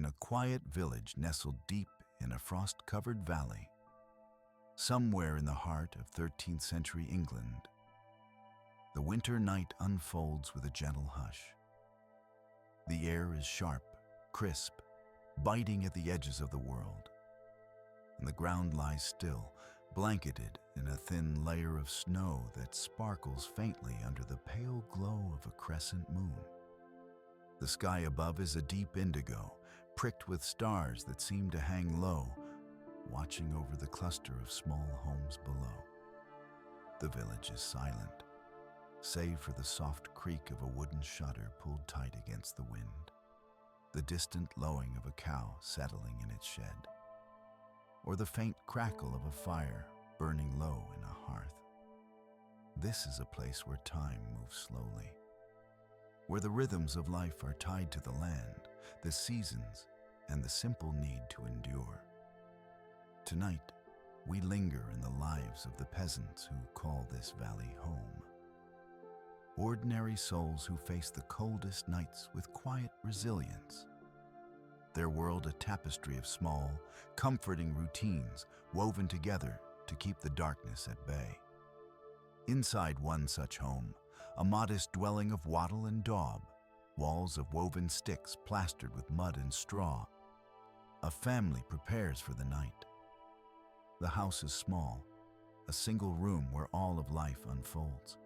in a quiet village nestled deep in a frost-covered valley, somewhere in the heart of 13th century England. The winter night unfolds with a gentle hush. The air is sharp, crisp, biting at the edges of the world, and the ground lies still, blanketed in a thin layer of snow that sparkles faintly under the pale glow of a crescent moon. The sky above is a deep indigo, pricked with stars that seem to hang low, watching over the cluster of small homes below. The village is silent, save for the soft creak of a wooden shutter pulled tight against the wind, the distant lowing of a cow settling in its shed, or the faint crackle of a fire burning low in a hearth. This is a place where time moves slowly, where the rhythms of life are tied to the land, the seasons, and the simple need to endure. Tonight, we linger in the lives of the peasants who call this valley home. Ordinary souls who face the coldest nights with quiet resilience. Their world a tapestry of small, comforting routines woven together to keep the darkness at bay. Inside one such home, a modest dwelling of wattle and daub, walls of woven sticks plastered with mud and straw, a family prepares for the night. The house is small, a single room where all of life unfolds.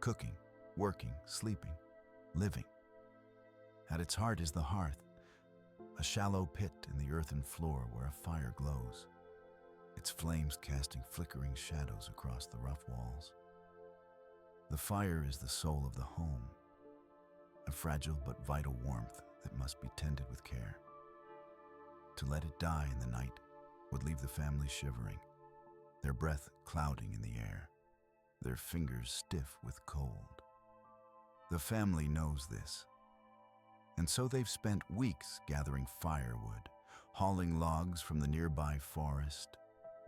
Cooking, working, sleeping, living. At its heart is the hearth, a shallow pit in the earthen floor where a fire glows, its flames casting flickering shadows across the rough walls. The fire is the soul of the home, a fragile but vital warmth that must be tended with care. To let it die in the night would leave the family shivering, their breath clouding in the air, their fingers stiff with cold. The family knows this, and so they've spent weeks gathering firewood, hauling logs from the nearby forest,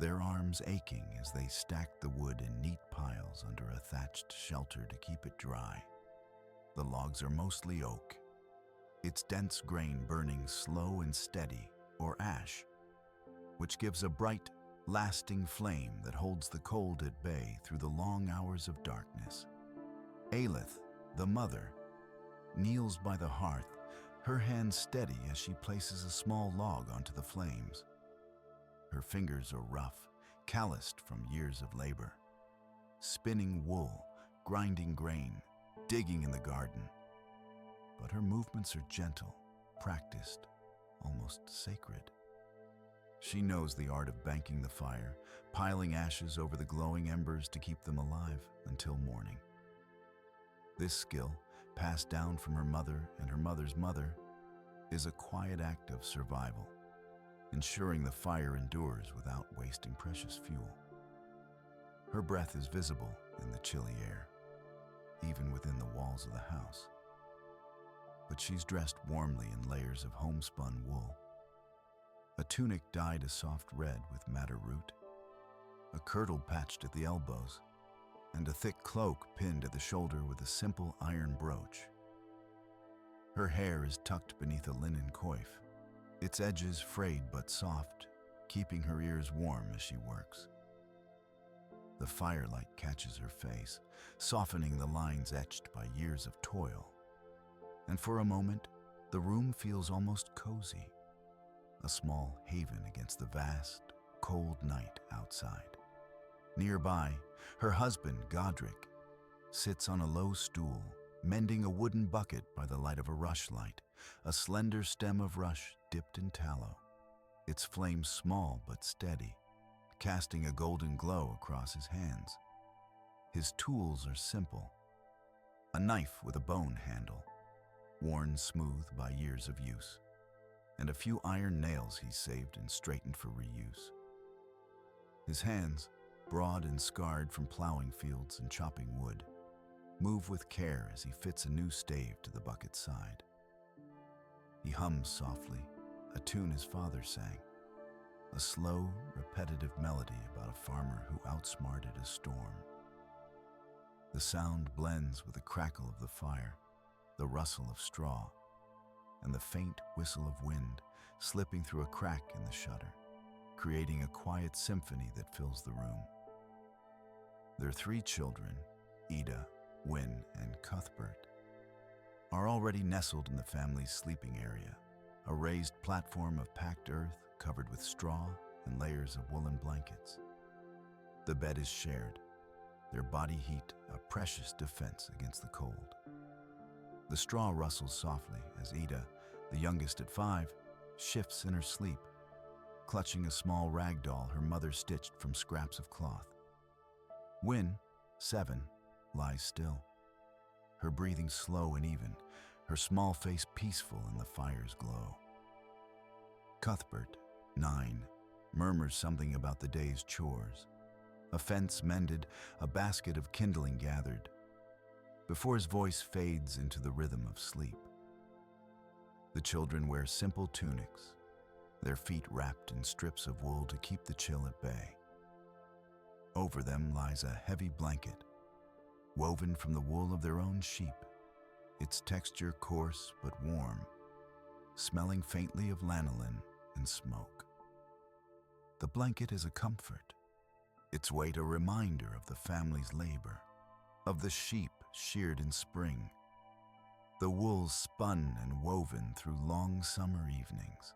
their arms aching as they stacked the wood in neat piles under a thatched shelter to keep it dry. The logs are mostly oak, its dense grain burning slow and steady, or ash, which gives a bright, lasting flame that holds the cold at bay through the long hours of darkness. Aelith, the mother, kneels by the hearth, her hands steady as she places a small log onto the flames. Her fingers are rough, calloused from years of labor, spinning wool, grinding grain, digging in the garden. But her movements are gentle, practiced, almost sacred. She knows the art of banking the fire, piling ashes over the glowing embers to keep them alive until morning. This skill, passed down from her mother and her mother's mother, is a quiet act of survival, ensuring the fire endures without wasting precious fuel. Her breath is visible in the chilly air, even within the walls of the house. But she's dressed warmly in layers of homespun wool, a tunic dyed a soft red with madder root, a kirtle patched at the elbows, and a thick cloak pinned at the shoulder with a simple iron brooch. Her hair is tucked beneath a linen coif, its edges frayed but soft, keeping her ears warm as she works. The firelight catches her face, softening the lines etched by years of toil. And for a moment, the room feels almost cozy, a small haven against the vast, cold night outside. Nearby, her husband, Godric, sits on a low stool, mending a wooden bucket by the light of a rushlight, a slender stem of rush dipped in tallow, its flame small but steady, casting a golden glow across his hands. His tools are simple, a knife with a bone handle, worn smooth by years of use, and a few iron nails he's saved and straightened for reuse. His hands, broad and scarred from plowing fields and chopping wood, move with care as he fits a new stave to the bucket's side. He hums softly, a tune his father sang, a slow, repetitive melody about a farmer who outsmarted a storm. The sound blends with the crackle of the fire, the rustle of straw, and the faint whistle of wind slipping through a crack in the shutter, creating a quiet symphony that fills the room. Their 3 children, Ida, Wynne, and Cuthbert, are already nestled in the family's sleeping area, a raised platform of packed earth covered with straw and layers of woolen blankets. The bed is shared, their body heat a precious defense against the cold. The straw rustles softly as Ida, the youngest at 5, shifts in her sleep, clutching a small rag doll her mother stitched from scraps of cloth. Wynne, 7, lies still, her breathing slow and even, her small face peaceful in the fire's glow. Cuthbert, 9, murmurs something about the day's chores. A fence mended, a basket of kindling gathered, before his voice fades into the rhythm of sleep. The children wear simple tunics, their feet wrapped in strips of wool to keep the chill at bay. Over them lies a heavy blanket, woven from the wool of their own sheep, its texture coarse but warm, smelling faintly of lanolin and smoke. The blanket is a comfort, its weight a reminder of the family's labor, of the sheep sheared in spring, the wool spun and woven through long summer evenings.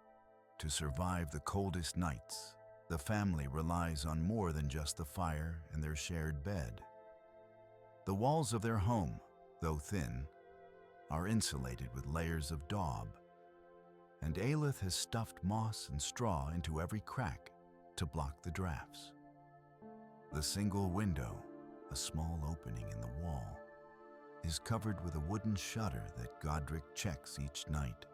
To survive the coldest nights, the family relies on more than just the fire and their shared bed. The walls of their home, though thin, are insulated with layers of daub, and Aelith has stuffed moss and straw into every crack to block the drafts. The single window, a small opening in the wall, is covered with a wooden shutter that Godric checks each night,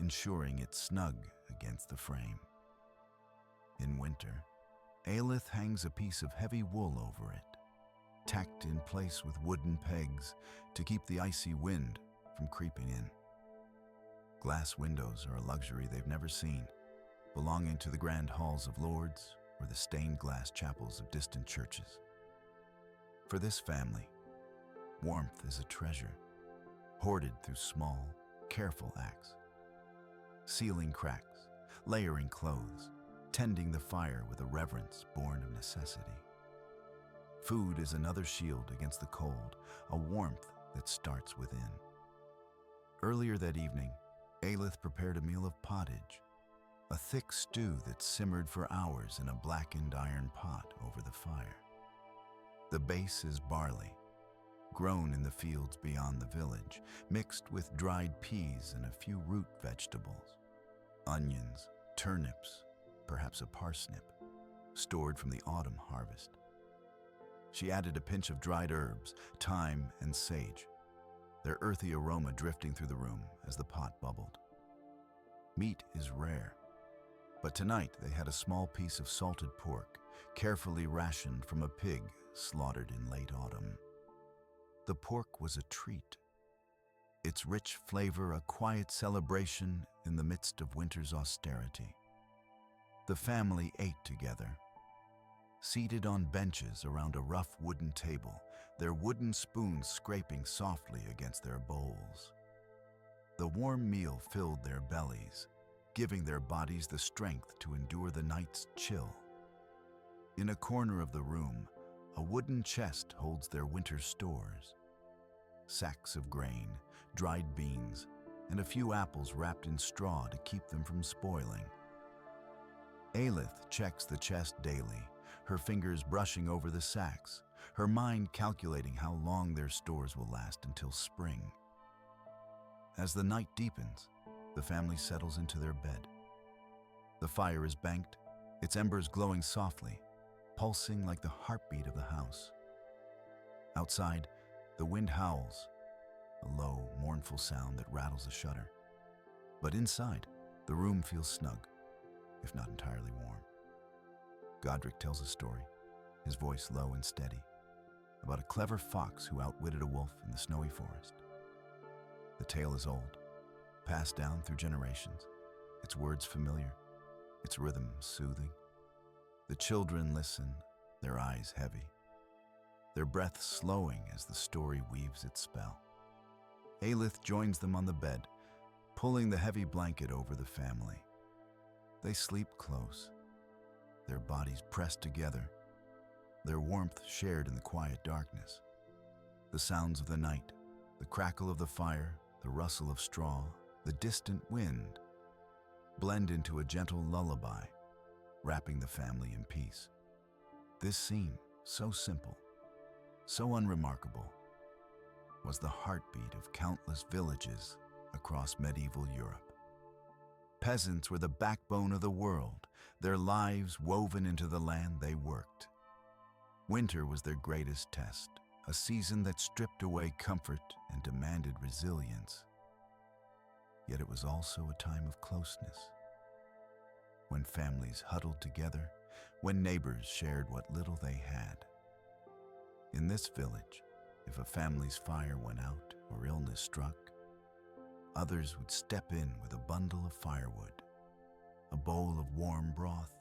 ensuring it's snug against the frame. In winter, Aelith hangs a piece of heavy wool over it, tacked in place with wooden pegs to keep the icy wind from creeping in. Glass windows are a luxury they've never seen, belonging to the grand halls of lords or the stained glass chapels of distant churches. For this family, warmth is a treasure, hoarded through small, careful acts. Sealing cracks, layering clothes, tending the fire with a reverence born of necessity. Food is another shield against the cold, a warmth that starts within. Earlier that evening, Aelith prepared a meal of pottage, a thick stew that simmered for hours in a blackened iron pot over the fire. The base is barley, grown in the fields beyond the village, mixed with dried peas and a few root vegetables. Onions, turnips, perhaps a parsnip, stored from the autumn harvest. She added a pinch of dried herbs, thyme and sage, their earthy aroma drifting through the room as the pot bubbled. Meat is rare, but tonight they had a small piece of salted pork, carefully rationed from a pig slaughtered in late autumn. The pork was a treat, its rich flavor a quiet celebration in the midst of winter's austerity. The family ate together, seated on benches around a rough wooden table, their wooden spoons scraping softly against their bowls. The warm meal filled their bellies, giving their bodies the strength to endure the night's chill. In a corner of the room, a wooden chest holds their winter stores. Sacks of grain, dried beans, and a few apples wrapped in straw to keep them from spoiling. Aelith checks the chest daily, her fingers brushing over the sacks, her mind calculating how long their stores will last until spring. As the night deepens, the family settles into their bed. The fire is banked, its embers glowing softly, pulsing like the heartbeat of the house. Outside, the wind howls, a low, mournful sound that rattles the shutter. But inside, the room feels snug, if not entirely warm. Godric tells a story, his voice low and steady, about a clever fox who outwitted a wolf in the snowy forest. The tale is old, passed down through generations, its words familiar, its rhythm soothing. The children listen, their eyes heavy, their breath slowing as the story weaves its spell. Aelith joins them on the bed, pulling the heavy blanket over the family. They sleep close, their bodies pressed together, their warmth shared in the quiet darkness. The sounds of the night, the crackle of the fire, the rustle of straw, the distant wind, blend into a gentle lullaby, wrapping the family in peace. This scene, so simple, so unremarkable, was the heartbeat of countless villages across medieval Europe. Peasants were the backbone of the world, their lives woven into the land they worked. Winter was their greatest test, a season that stripped away comfort and demanded resilience. Yet it was also a time of closeness, when families huddled together, when neighbors shared what little they had. In this village, if a family's fire went out or illness struck, others would step in with a bundle of firewood, a bowl of warm broth,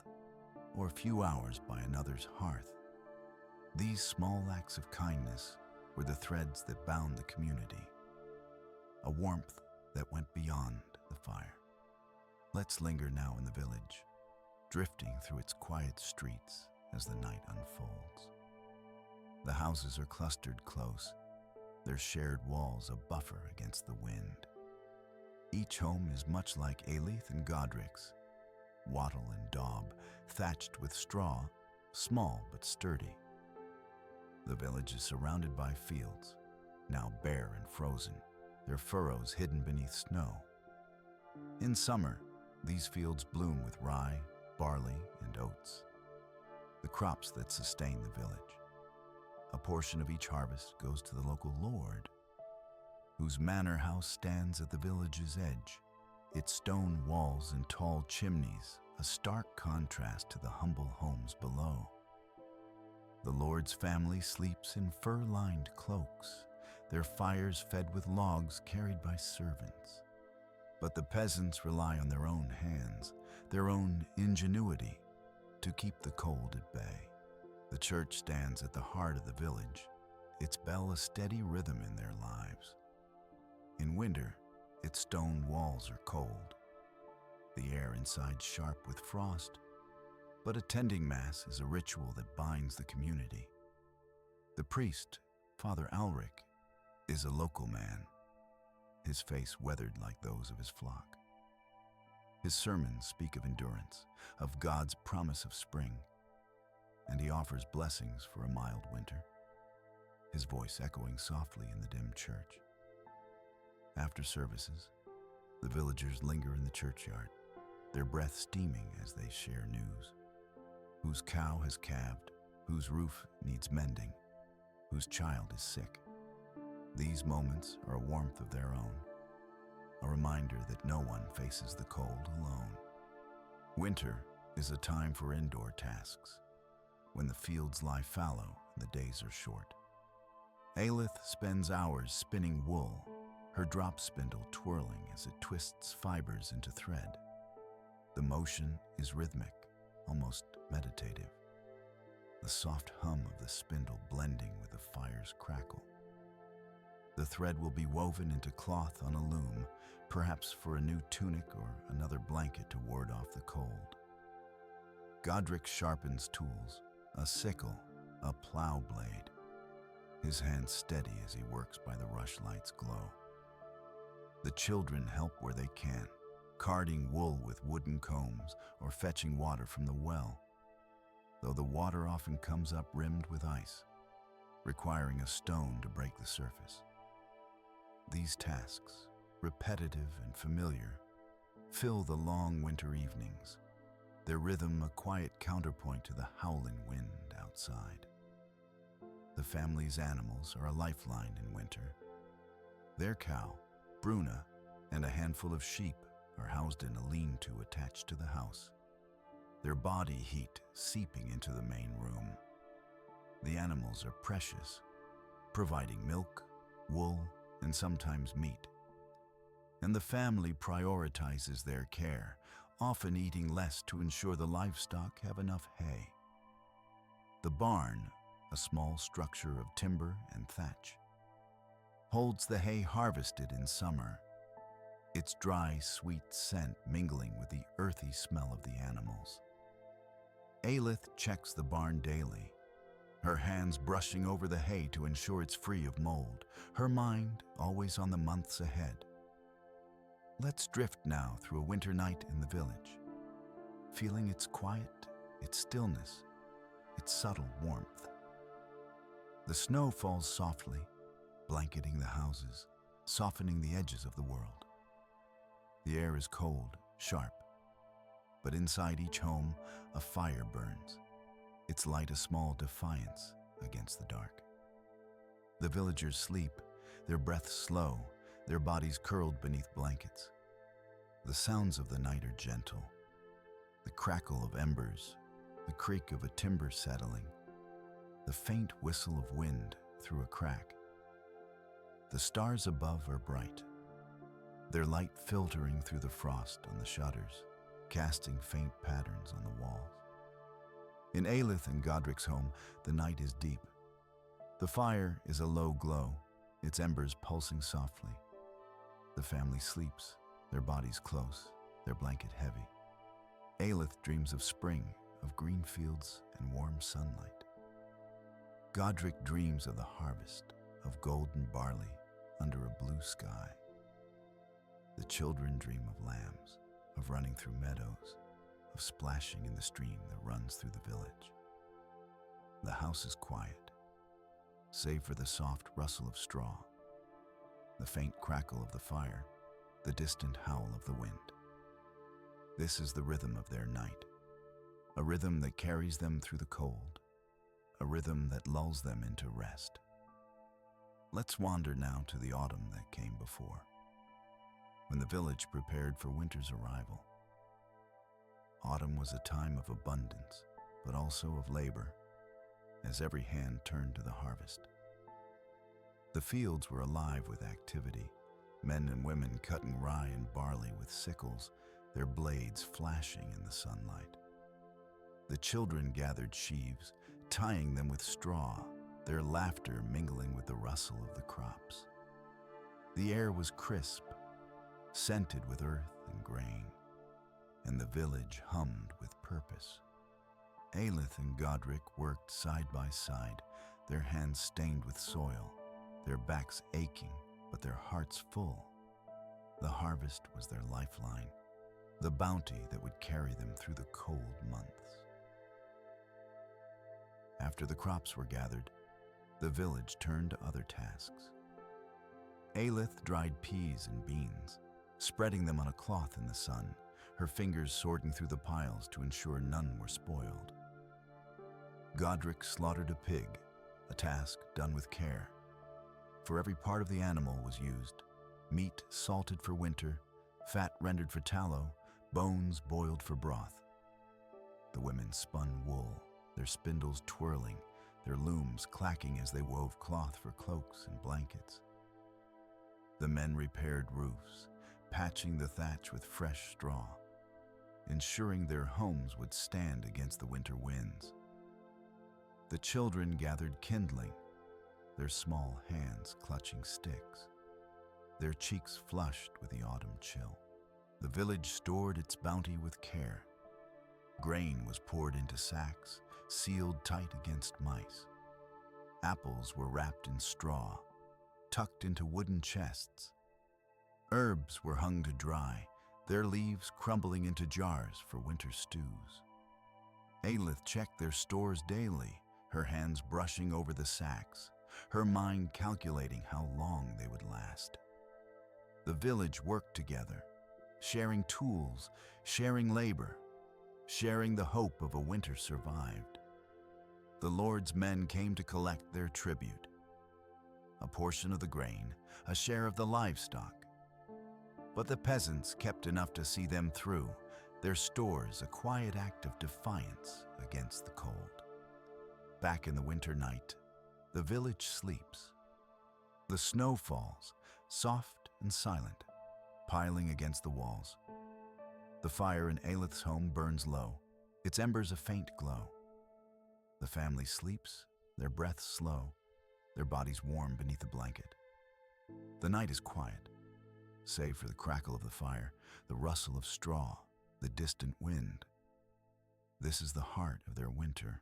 or a few hours by another's hearth. These small acts of kindness were the threads that bound the community, a warmth that went beyond the fire. Let's linger now in the village, drifting through its quiet streets as the night unfolds. The houses are clustered close, their shared walls a buffer against the wind. Each home is much like Aelith and Godric's, wattle and daub, thatched with straw, small but sturdy. The village is surrounded by fields, now bare and frozen, their furrows hidden beneath snow. In summer, these fields bloom with rye, barley, and oats, the crops that sustain the village. A portion of each harvest goes to the local lord, whose manor house stands at the village's edge, its stone walls and tall chimneys a stark contrast to the humble homes below. The lord's family sleeps in fur-lined cloaks, their fires fed with logs carried by servants. But the peasants rely on their own hands, their own ingenuity, to keep the cold at bay. The church stands at the heart of the village, its bell a steady rhythm in their lives. In winter, its stone walls are cold, the air inside sharp with frost, but attending Mass is a ritual that binds the community. The priest, Father Alric, is a local man, his face weathered like those of his flock. His sermons speak of endurance, of God's promise of spring, and he offers blessings for a mild winter, his voice echoing softly in the dim church. After services, the villagers linger in the churchyard, their breath steaming as they share news. Whose cow has calved, whose roof needs mending, whose child is sick. These moments are a warmth of their own, a reminder that no one faces the cold alone. Winter is a time for indoor tasks, when the fields lie fallow and the days are short. Aelith spends hours spinning wool, her drop spindle twirling as it twists fibers into thread. The motion is rhythmic, almost meditative, the soft hum of the spindle blending with the fire's crackle. The thread will be woven into cloth on a loom, perhaps for a new tunic or another blanket to ward off the cold. Godric sharpens tools, a sickle, a plow blade, his hands steady as he works by the rushlight's glow. The children help where they can, carding wool with wooden combs or fetching water from the well, though the water often comes up rimmed with ice, requiring a stone to break the surface. These tasks, repetitive and familiar, fill the long winter evenings, their rhythm a quiet counterpoint to the howling wind outside. The family's animals are a lifeline in winter. Their cow, Bruna, and a handful of sheep are housed in a lean-to attached to the house, their body heat seeping into the main room. The animals are precious, providing milk, wool, and sometimes meat. And the family prioritizes their care, often eating less to ensure the livestock have enough hay. The barn, a small structure of timber and thatch, holds the hay harvested in summer, its dry, sweet scent mingling with the earthy smell of the animals. Aelith checks the barn daily, her hands brushing over the hay to ensure it's free of mold, her mind always on the months ahead. Let's drift now through a winter night in the village, feeling its quiet, its stillness, its subtle warmth. The snow falls softly, blanketing the houses, softening the edges of the world. The air is cold, sharp, but inside each home, a fire burns, its light a small defiance against the dark. The villagers sleep, their breaths slow, their bodies curled beneath blankets. The sounds of the night are gentle, the crackle of embers, the creak of a timber settling, the faint whistle of wind through a crack. The stars above are bright, their light filtering through the frost on the shutters, casting faint patterns on the walls. In Aelith and Godric's home, the night is deep. The fire is a low glow, its embers pulsing softly. The family sleeps, their bodies close, their blanket heavy. Aelith dreams of spring, of green fields and warm sunlight. Godric dreams of the harvest, of golden barley under a blue sky. The children dream of lambs, of running through meadows, of splashing in the stream that runs through the village. The house is quiet, save for the soft rustle of straw, the faint crackle of the fire, the distant howl of the wind. This is the rhythm of their night, a rhythm that carries them through the cold, a rhythm that lulls them into rest. Let's wander now to the autumn that came before, when the village prepared for winter's arrival. Autumn was a time of abundance, but also of labor, as every hand turned to the harvest. The fields were alive with activity, men and women cutting rye and barley with sickles, their blades flashing in the sunlight. The children gathered sheaves, tying them with straw, their laughter mingling with the rustle of the crops. The air was crisp, scented with earth and grain, and the village hummed with purpose. Aelith and Godric worked side by side, their hands stained with soil, their backs aching, but their hearts full. The harvest was their lifeline, the bounty that would carry them through the cold months. After the crops were gathered, the village turned to other tasks. Aelith dried peas and beans, spreading them on a cloth in the sun, her fingers sorting through the piles to ensure none were spoiled. Godric slaughtered a pig, a task done with care. For every part of the animal was used: meat salted for winter, fat rendered for tallow, bones boiled for broth. The women spun wool, their spindles twirling, their looms clacking as they wove cloth for cloaks and blankets. The men repaired roofs, patching the thatch with fresh straw, ensuring their homes would stand against the winter winds. The children gathered kindling, their small hands clutching sticks, their cheeks flushed with the autumn chill. The village stored its bounty with care. Grain was poured into sacks, sealed tight against mice. Apples were wrapped in straw, tucked into wooden chests. Herbs were hung to dry, their leaves crumbling into jars for winter stews. Aelith checked their stores daily, her hands brushing over the sacks, her mind calculating how long they would last. The village worked together, sharing tools, sharing labor, sharing the hope of a winter survived. The Lord's men came to collect their tribute, a portion of the grain, a share of the livestock. But the peasants kept enough to see them through, their stores a quiet act of defiance against the cold. Back in the winter night, the village sleeps. The snow falls, soft and silent, piling against the walls. The fire in Aelith's home burns low, its embers a faint glow. The family sleeps, their breaths slow, their bodies warm beneath a blanket. The night is quiet, save for the crackle of the fire, the rustle of straw, the distant wind. This is the heart of their winter,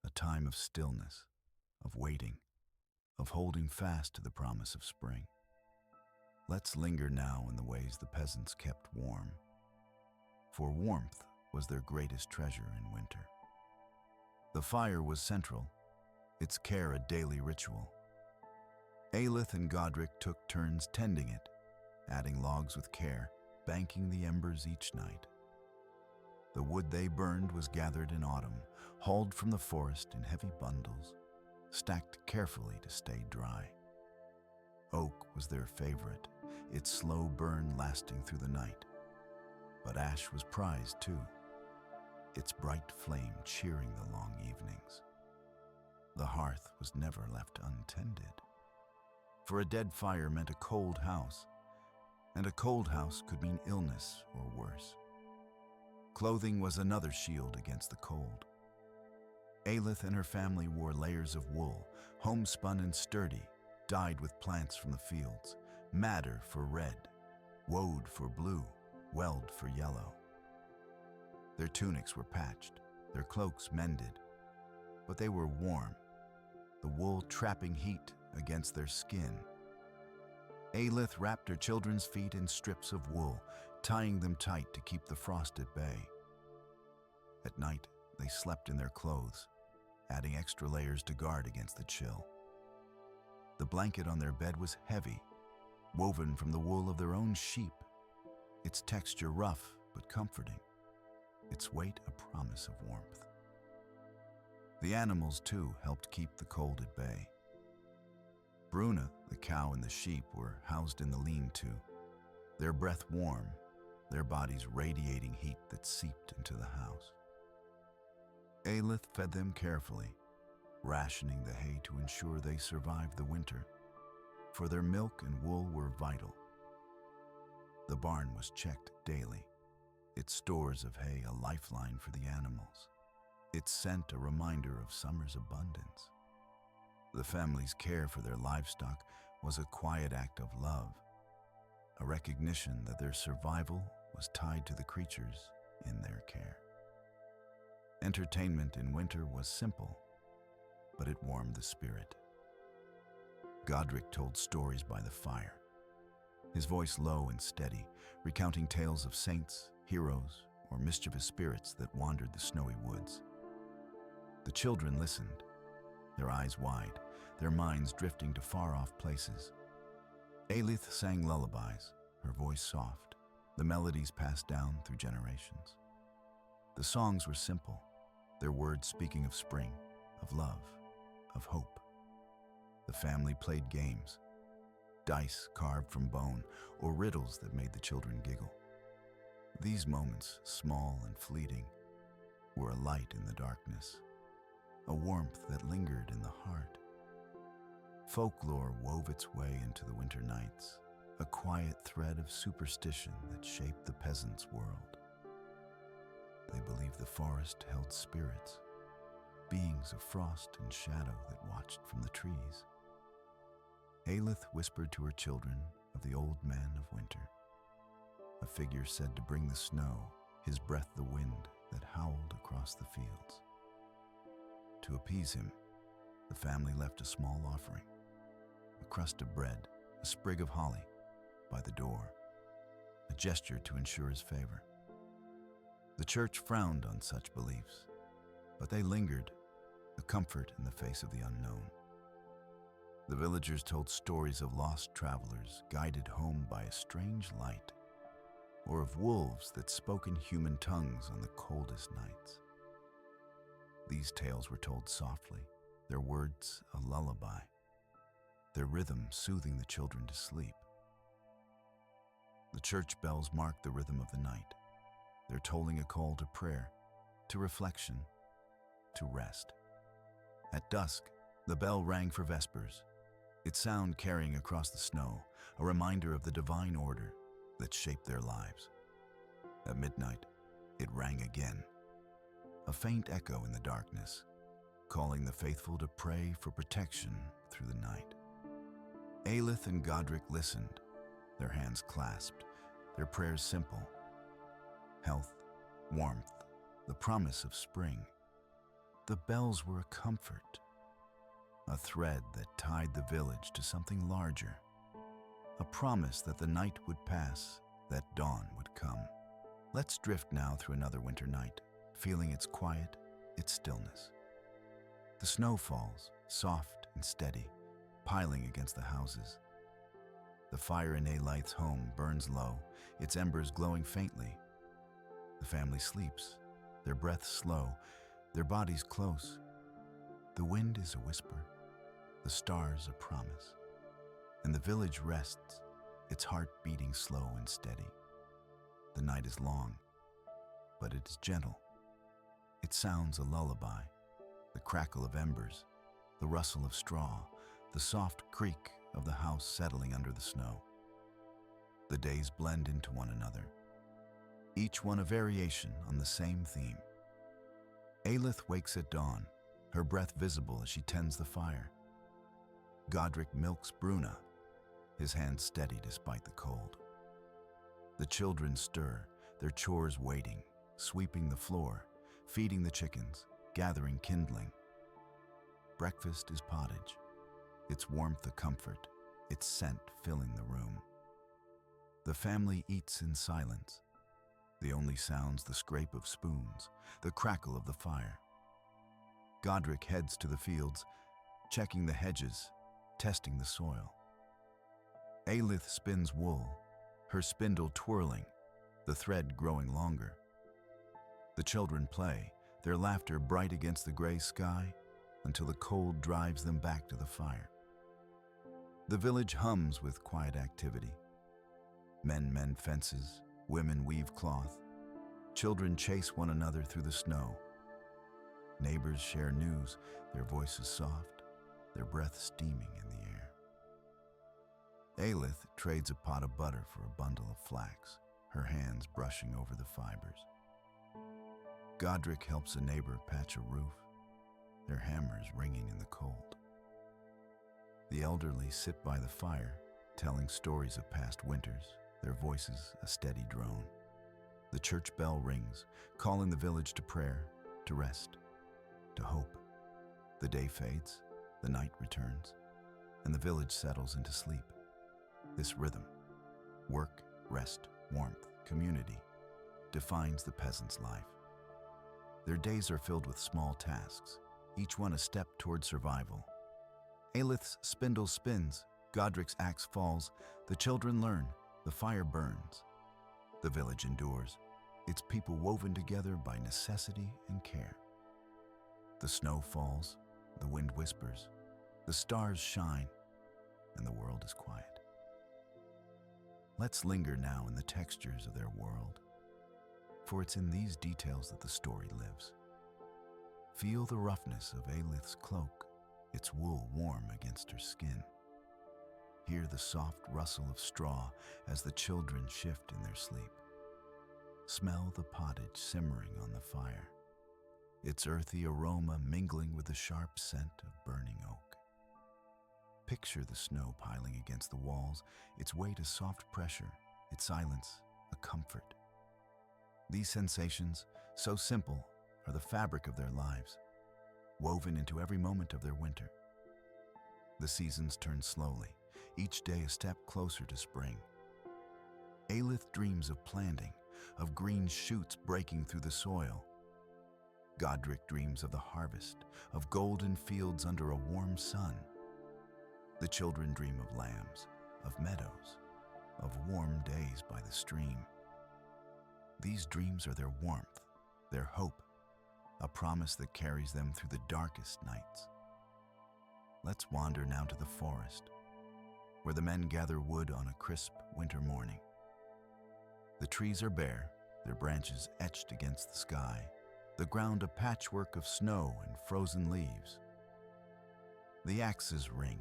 a time of stillness, of waiting, of holding fast to the promise of spring. Let's linger now in the ways the peasants kept warm, for warmth was their greatest treasure in winter. The fire was central, its care a daily ritual. Aelith and Godric took turns tending it, adding logs with care, banking the embers each night. The wood they burned was gathered in autumn, hauled from the forest in heavy bundles, stacked carefully to stay dry. Oak was their favorite, its slow burn lasting through the night. But ash was prized too, its bright flame cheering the long evenings. The hearth was never left untended, for a dead fire meant a cold house, and a cold house could mean illness or worse. Clothing was another shield against the cold. Aelith and her family wore layers of wool, homespun and sturdy, dyed with plants from the fields, madder for red, woad for blue, weld for yellow. Their tunics were patched, their cloaks mended, but they were warm, the wool trapping heat against their skin. Aelith wrapped her children's feet in strips of wool, tying them tight to keep the frost at bay. At night, they slept in their clothes, adding extra layers to guard against the chill. The blanket on their bed was heavy, woven from the wool of their own sheep, its texture rough but comforting, its weight a promise of warmth. The animals, too, helped keep the cold at bay. Bruna, the cow, and the sheep were housed in the lean-to, their breath warm, their bodies radiating heat that seeped into the house. Aelith fed them carefully, rationing the hay to ensure they survived the winter, for their milk and wool were vital. The barn was checked daily, its stores of hay a lifeline for the animals, its scent a reminder of summer's abundance. The family's care for their livestock was a quiet act of love, a recognition that their survival was tied to the creatures in their care. Entertainment in winter was simple, but it warmed the spirit. Godric told stories by the fire, his voice low and steady, recounting tales of saints, heroes, or mischievous spirits that wandered the snowy woods. The children listened, their eyes wide, their minds drifting to far-off places. Aelith sang lullabies, her voice soft, the melodies passed down through generations. The songs were simple, their words speaking of spring, of love, of hope. The family played games, dice carved from bone, or riddles that made the children giggle. These moments, small and fleeting, were a light in the darkness, a warmth that lingered in the heart. Folklore wove its way into the winter nights, a quiet thread of superstition that shaped the peasants' world. They believed the forest held spirits, beings of frost and shadow that watched from the trees. Aelith whispered to her children of the old man of winter, a figure said to bring the snow, his breath the wind that howled across the fields. To appease him, the family left a small offering, a crust of bread, a sprig of holly, by the door, a gesture to ensure his favor. The church frowned on such beliefs, but they lingered, a comfort in the face of the unknown. The villagers told stories of lost travelers guided home by a strange light, or of wolves that spoke in human tongues on the coldest nights. These tales were told softly, their words a lullaby, their rhythm soothing the children to sleep. The church bells marked the rhythm of the night, their tolling a call to prayer, to reflection, to rest. At dusk, the bell rang for vespers, its sound carrying across the snow, a reminder of the divine order that shaped their lives. At midnight, it rang again, a faint echo in the darkness, calling the faithful to pray for protection through the night. Aelith and Godric listened, their hands clasped, their prayers simple. Health, warmth, the promise of spring. The bells were a comfort, a thread that tied the village to something larger, a promise that the night would pass, that dawn would come. Let's drift now through another winter night, feeling its quiet, its stillness. The snow falls, soft and steady, piling against the houses. The fire in Aelith's home burns low, its embers glowing faintly. The family sleeps, their breaths slow, their bodies close. The wind is a whisper, the stars a promise, and the village rests, its heart beating slow and steady. The night is long, but it is gentle. It sounds a lullaby, the crackle of embers, the rustle of straw, the soft creak of the house settling under the snow. The days blend into one another, each one a variation on the same theme. Aelith wakes at dawn, her breath visible as she tends the fire. Godric milks Bruna, his hand steady despite the cold. The children stir, their chores waiting, sweeping the floor, feeding the chickens, gathering kindling. Breakfast is pottage, its warmth a comfort, its scent filling the room. The family eats in silence. The only sounds the scrape of spoons, the crackle of the fire. Godric heads to the fields, checking the hedges, testing the soil. Aelith spins wool, her spindle twirling, the thread growing longer. The children play, their laughter bright against the gray sky, until the cold drives them back to the fire. The village hums with quiet activity. Men mend fences, women weave cloth. Children chase one another through the snow. Neighbors share news, their voices soft, their breath steaming in the air. Aelith trades a pot of butter for a bundle of flax, her hands brushing over the fibers. Godric helps a neighbor patch a roof, their hammers ringing in the cold. The elderly sit by the fire, telling stories of past winters, their voices a steady drone. The church bell rings, calling the village to prayer, to rest, to hope. The day fades, the night returns, and the village settles into sleep. This rhythm, work, rest, warmth, community, defines the peasant's life. Their days are filled with small tasks, each one a step toward survival. Aelith's spindle spins, Godric's axe falls, the children learn, the fire burns. The village endures, its people woven together by necessity and care. The snow falls, the wind whispers, the stars shine, and the world is quiet. Let's linger now in the textures of their world, for it's in these details that the story lives. Feel the roughness of Aelith's cloak, its wool warm against her skin. Hear the soft rustle of straw as the children shift in their sleep. Smell the pottage simmering on the fire, its earthy aroma mingling with the sharp scent of burning oak. Picture the snow piling against the walls, its weight a soft pressure, its silence a comfort. These sensations, so simple, are the fabric of their lives, woven into every moment of their winter. The seasons turn slowly, each day a step closer to spring. Aelith dreams of planting, of green shoots breaking through the soil. Godric dreams of the harvest, of golden fields under a warm sun. The children dream of lambs, of meadows, of warm days by the stream. These dreams are their warmth, their hope, a promise that carries them through the darkest nights. Let's wander now to the forest, where the men gather wood on a crisp winter morning. The trees are bare, their branches etched against the sky, the ground a patchwork of snow and frozen leaves. The axes ring,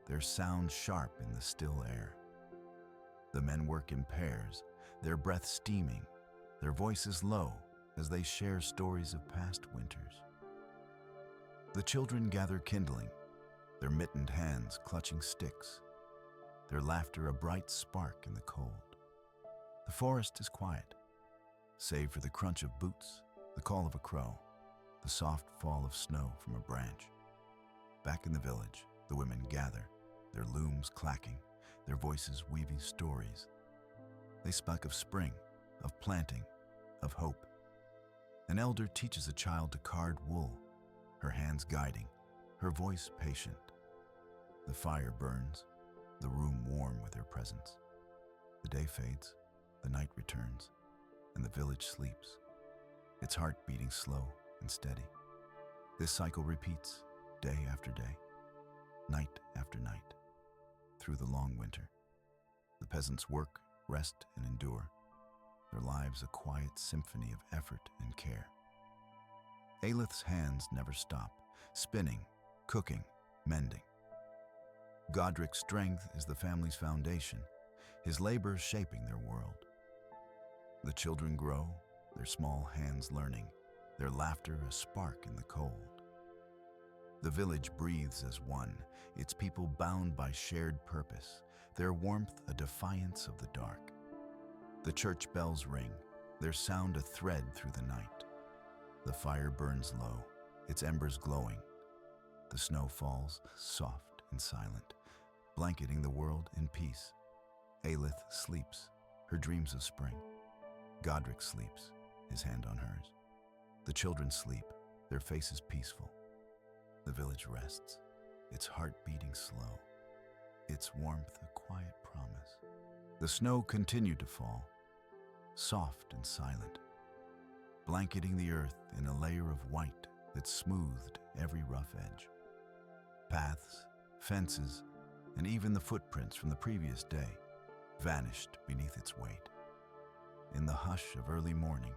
their sound sharp in the still air. The men work in pairs, their breath steaming, their voices low as they share stories of past winters. The children gather kindling, their mittened hands clutching sticks. their laughter a bright spark in the cold. The forest is quiet, save for the crunch of boots, the call of a crow, the soft fall of snow from a branch. Back in the village, the women gather, their looms clacking, their voices weaving stories. They speak of spring, of planting, of hope. An elder teaches a child to card wool, her hands guiding, her voice patient. The fire burns, the room warm with her presence. The day fades, the night returns, and the village sleeps, its heart beating slow and steady. This cycle repeats, day after day, night after night, through the long winter. The peasants work, rest, and endure, their lives a quiet symphony of effort and care. Aelith's hands never stop, spinning, cooking, mending. Godric's strength is the family's foundation, his labor shaping their world. The children grow, their small hands learning, their laughter a spark in the cold. The village breathes as one, its people bound by shared purpose, their warmth a defiance of the dark. The church bells ring, their sound a thread through the night. The fire burns low, its embers glowing. The snow falls, soft and silent, blanketing the world in peace. Aelith sleeps, her dreams of spring. Godric sleeps, his hand on hers. The children sleep, their faces peaceful. The village rests, its heart beating slow, its warmth a quiet promise. The snow continued to fall, soft and silent, blanketing the earth in a layer of white that smoothed every rough edge. Paths, fences, and even the footprints from the previous day vanished beneath its weight. In the hush of early morning,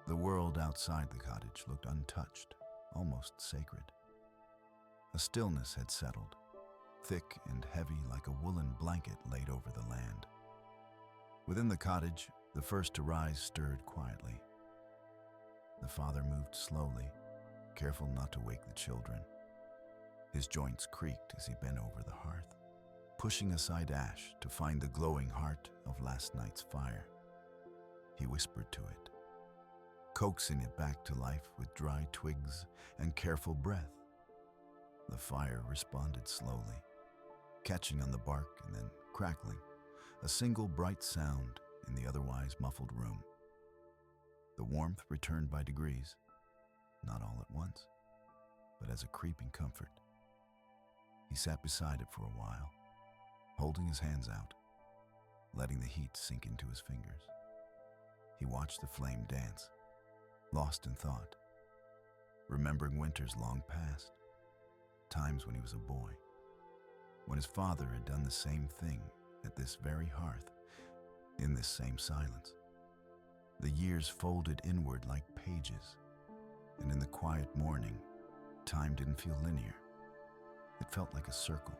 the world outside the cottage looked untouched, almost sacred. A stillness had settled, thick and heavy like a woolen blanket laid over the land. Within the cottage, the first to rise stirred quietly. The father moved slowly, careful not to wake the children. His joints creaked as he bent over the hearth, pushing aside ash to find the glowing heart of last night's fire. He whispered to it, coaxing it back to life with dry twigs and careful breath. The fire responded slowly, catching on the bark and then crackling, a single bright sound in the otherwise muffled room. The warmth returned by degrees, not all at once, but as a creeping comfort. He sat beside it for a while, holding his hands out, letting the heat sink into his fingers. He watched the flame dance, lost in thought, remembering winters long past, times when he was a boy, when his father had done the same thing at this very hearth, in this same silence. The years folded inward like pages, and in the quiet morning, time didn't feel linear. It felt like a circle.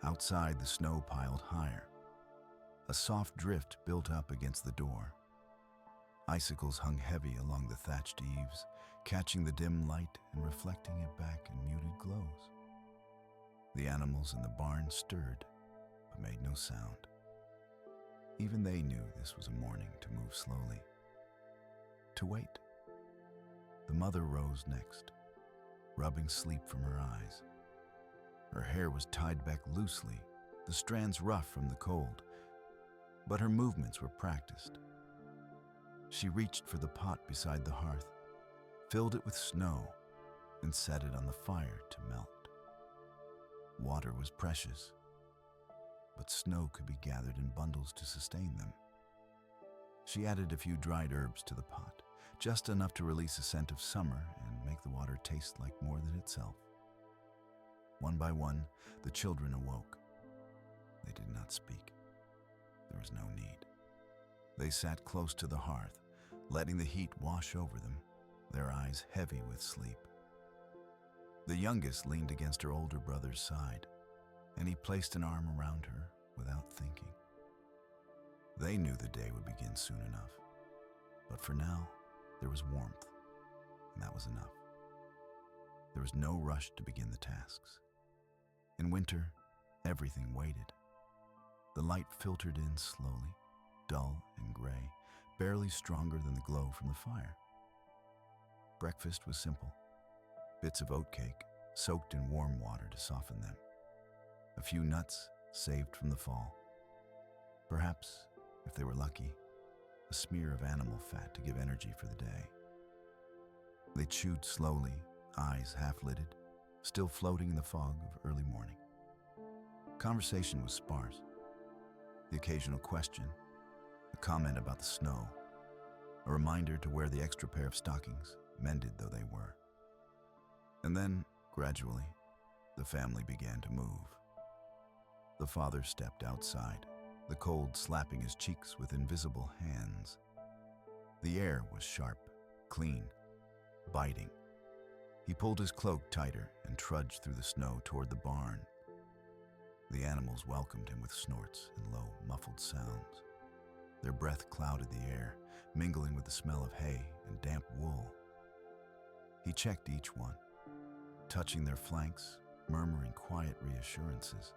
Outside, the snow piled higher. A soft drift built up against the door. Icicles hung heavy along the thatched eaves, catching the dim light and reflecting it back in muted glows. The animals in the barn stirred, but made no sound. Even they knew this was a morning to move slowly, to wait. The mother rose next, rubbing sleep from her eyes. Her hair was tied back loosely, the strands rough from the cold, but her movements were practiced. She reached for the pot beside the hearth, filled it with snow, and set it on the fire to melt. Water was precious, but snow could be gathered in bundles to sustain them. She added a few dried herbs to the pot, just enough to release a scent of summer and make the water taste like more than itself. One by one, the children awoke. They did not speak. There was no need. They sat close to the hearth, letting the heat wash over them, their eyes heavy with sleep. The youngest leaned against her older brother's side, and he placed an arm around her without thinking. They knew the day would begin soon enough, but for now, there was warmth, and that was enough. There was no rush to begin the tasks. In winter, everything waited. The light filtered in slowly, dull and gray, barely stronger than the glow from the fire. Breakfast was simple. Bits of oatcake soaked in warm water to soften them. A few nuts saved from the fall. Perhaps, if they were lucky, a smear of animal fat to give energy for the day. They chewed slowly, eyes half-lidded, still floating in the fog of early morning. Conversation was sparse. The occasional question, a comment about the snow, a reminder to wear the extra pair of stockings, mended though they were. And then, gradually, the family began to move. The father stepped outside, the cold slapping his cheeks with invisible hands. The air was sharp, clean, biting. He pulled his cloak tighter and trudged through the snow toward the barn. The animals welcomed him with snorts and low, muffled sounds. Their breath clouded the air, mingling with the smell of hay and damp wool. He checked each one, touching their flanks, murmuring quiet reassurances.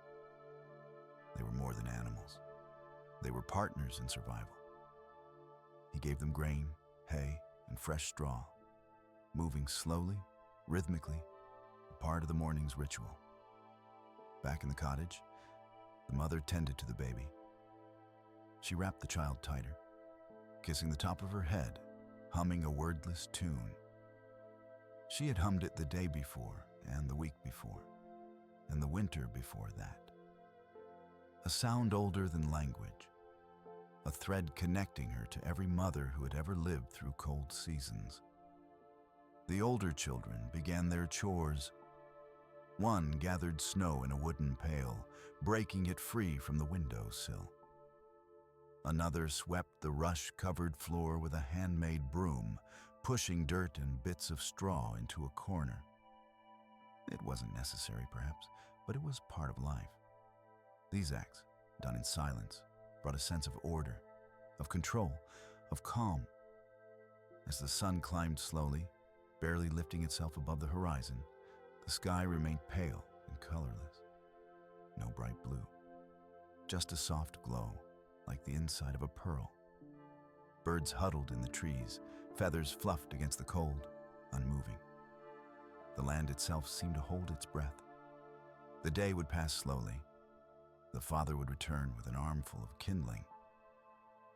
They were more than animals. They were partners in survival. He gave them grain, hay, and fresh straw, moving slowly, rhythmically, a part of the morning's ritual. Back in the cottage, the mother tended to the baby. She wrapped the child tighter, kissing the top of her head, humming a wordless tune. She had hummed it the day before, and the week before, and the winter before that. A sound older than language, a thread connecting her to every mother who had ever lived through cold seasons. The older children began their chores. One gathered snow in a wooden pail, breaking it free from the windowsill. Another swept the rush-covered floor with a handmade broom, pushing dirt and bits of straw into a corner. It wasn't necessary, perhaps, but it was part of life. These acts, done in silence, brought a sense of order, of control, of calm. As the sun climbed slowly, barely lifting itself above the horizon, the sky remained pale and colorless. No bright blue, just a soft glow, like the inside of a pearl. Birds huddled in the trees, feathers fluffed against the cold, unmoving. The land itself seemed to hold its breath. The day would pass slowly. The father would return with an armful of kindling.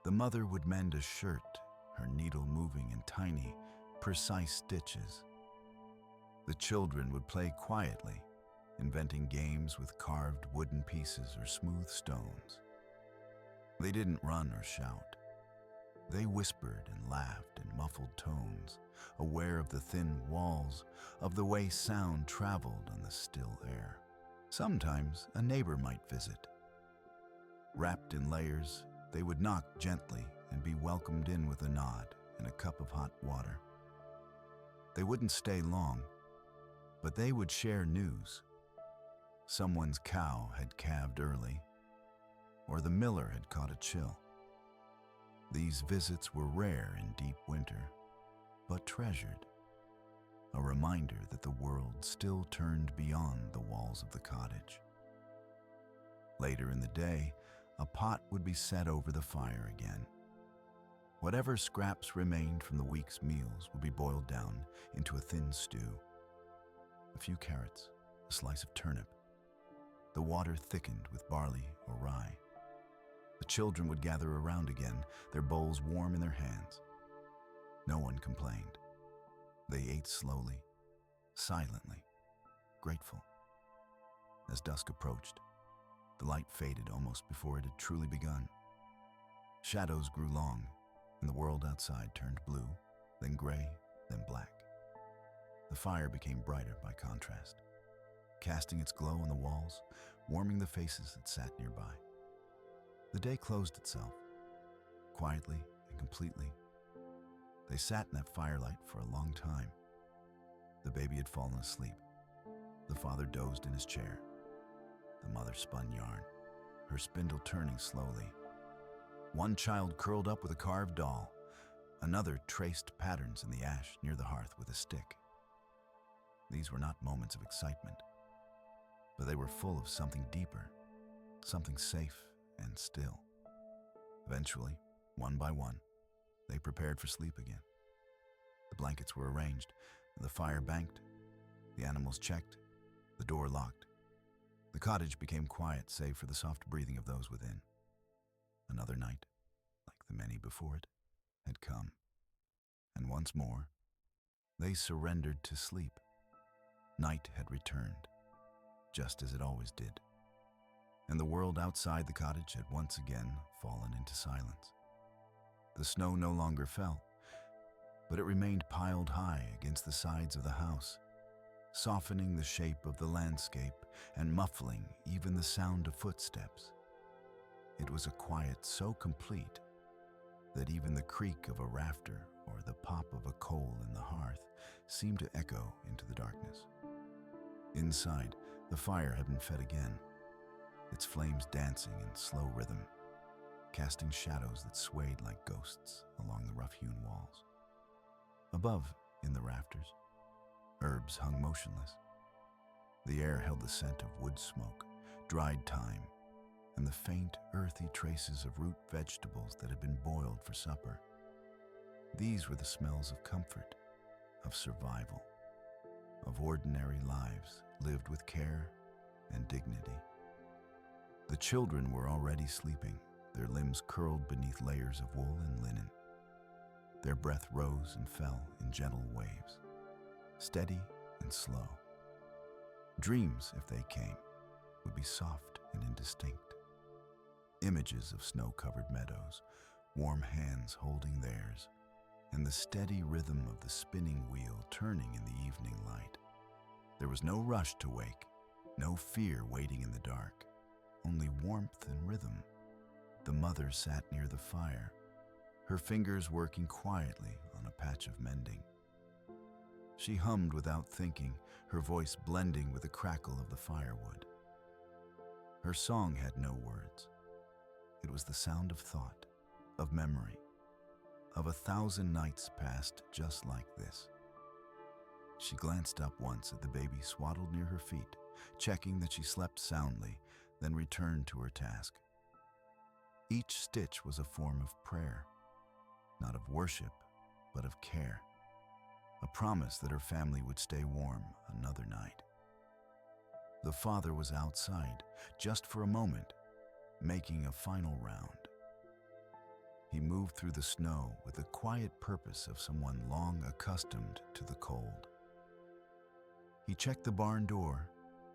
The mother would mend a shirt, her needle moving in tiny, precise stitches. The children would play quietly, inventing games with carved wooden pieces or smooth stones. They didn't run or shout. They whispered and laughed in muffled tones, aware of the thin walls, of the way sound traveled on the still air. Sometimes a neighbor might visit. Wrapped in layers, they would knock gently and be welcomed in with a nod and a cup of hot water. They wouldn't stay long, but they would share news. Someone's cow had calved early, or the miller had caught a chill. These visits were rare in deep winter, but treasured. A reminder that the world still turned beyond the walls of the cottage. Later in the day, a pot would be set over the fire again. Whatever scraps remained from the week's meals would be boiled down into a thin stew. A few carrots, a slice of turnip. The water thickened with barley or rye. The children would gather around again, their bowls warm in their hands. No one complained. They ate slowly, silently, grateful. As dusk approached, the light faded almost before it had truly begun. Shadows grew long, and the world outside turned blue, then gray, then black. The fire became brighter by contrast, casting its glow on the walls, warming the faces that sat nearby. The day closed itself, quietly and completely. They sat in that firelight for a long time. The baby had fallen asleep. The father dozed in his chair. The mother spun yarn, her spindle turning slowly. One child curled up with a carved doll. Another traced patterns in the ash near the hearth with a stick. These were not moments of excitement, but they were full of something deeper, something safe and still. Eventually, one by one, they prepared for sleep again. The blankets were arranged, the fire banked, the animals checked, the door locked. The cottage became quiet save for the soft breathing of those within. Another night, like the many before it, had come. And once more, they surrendered to sleep. Night had returned, just as it always did. And the world outside the cottage had once again fallen into silence. The snow no longer fell, but it remained piled high against the sides of the house, softening the shape of the landscape and muffling even the sound of footsteps. It was a quiet so complete that even the creak of a rafter or the pop of a coal in the hearth seemed to echo into the darkness. Inside, the fire had been fed again, its flames dancing in slow rhythm, casting shadows that swayed like ghosts along the rough-hewn walls. Above, in the rafters, herbs hung motionless. The air held the scent of wood smoke, dried thyme, and the faint, earthy traces of root vegetables that had been boiled for supper. These were the smells of comfort, of survival, of ordinary lives lived with care and dignity. The children were already sleeping, their limbs curled beneath layers of wool and linen. Their breath rose and fell in gentle waves, steady and slow. Dreams, if they came, would be soft and indistinct. Images of snow-covered meadows, warm hands holding theirs, and the steady rhythm of the spinning wheel turning in the evening light. There was no rush to wake, no fear waiting in the dark, only warmth and rhythm. The mother sat near the fire, her fingers working quietly on a patch of mending. She hummed without thinking, her voice blending with the crackle of the firewood. Her song had no words. It was the sound of thought, of memory, of 1,000 nights passed just like this. She glanced up once at the baby swaddled near her feet, checking that she slept soundly, then returned to her task. Each stitch was a form of prayer, not of worship, but of care, a promise that her family would stay warm another night. The father was outside, just for a moment, making a final round. He moved through the snow with the quiet purpose of someone long accustomed to the cold. He checked the barn door,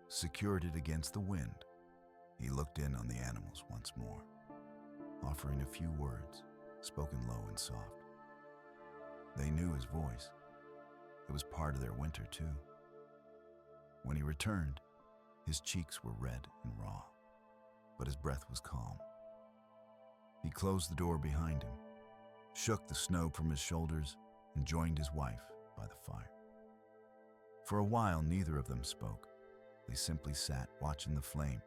secured it against the wind. He looked in on the animals once more, offering a few words, spoken low and soft. They knew his voice. It was part of their winter, too. When he returned, his cheeks were red and raw, but his breath was calm. He closed the door behind him, shook the snow from his shoulders, and joined his wife by the fire. For a while, neither of them spoke. They simply sat watching the flame,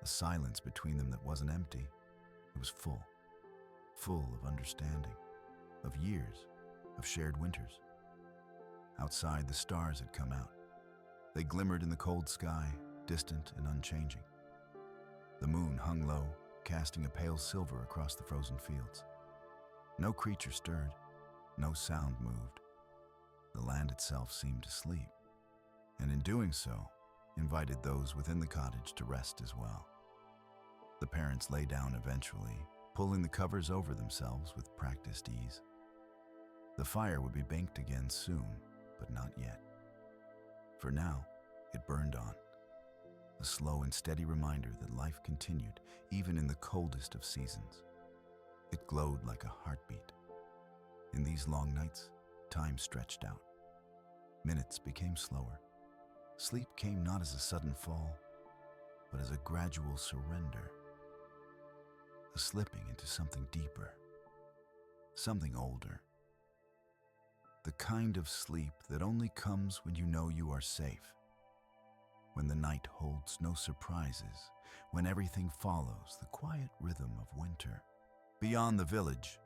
a silence between them that wasn't empty. It was full of understanding, of years, of shared winters. Outside, the stars had come out. They glimmered in the cold sky, distant and unchanging. The moon hung low, casting a pale silver across the frozen fields. No creature stirred, no sound moved. The land itself seemed to sleep, and in doing so, invited those within the cottage to rest as well. The parents lay down eventually, pulling the covers over themselves with practiced ease. The fire would be banked again soon, but not yet. For now, it burned on, a slow and steady reminder that life continued even in the coldest of seasons. It glowed like a heartbeat. In these long nights, time stretched out. Minutes became slower. Sleep came not as a sudden fall, but as a gradual surrender, a slipping into something deeper, something older. The kind of sleep that only comes when you know you are safe, when the night holds no surprises, when everything follows the quiet rhythm of winter. Beyond the village,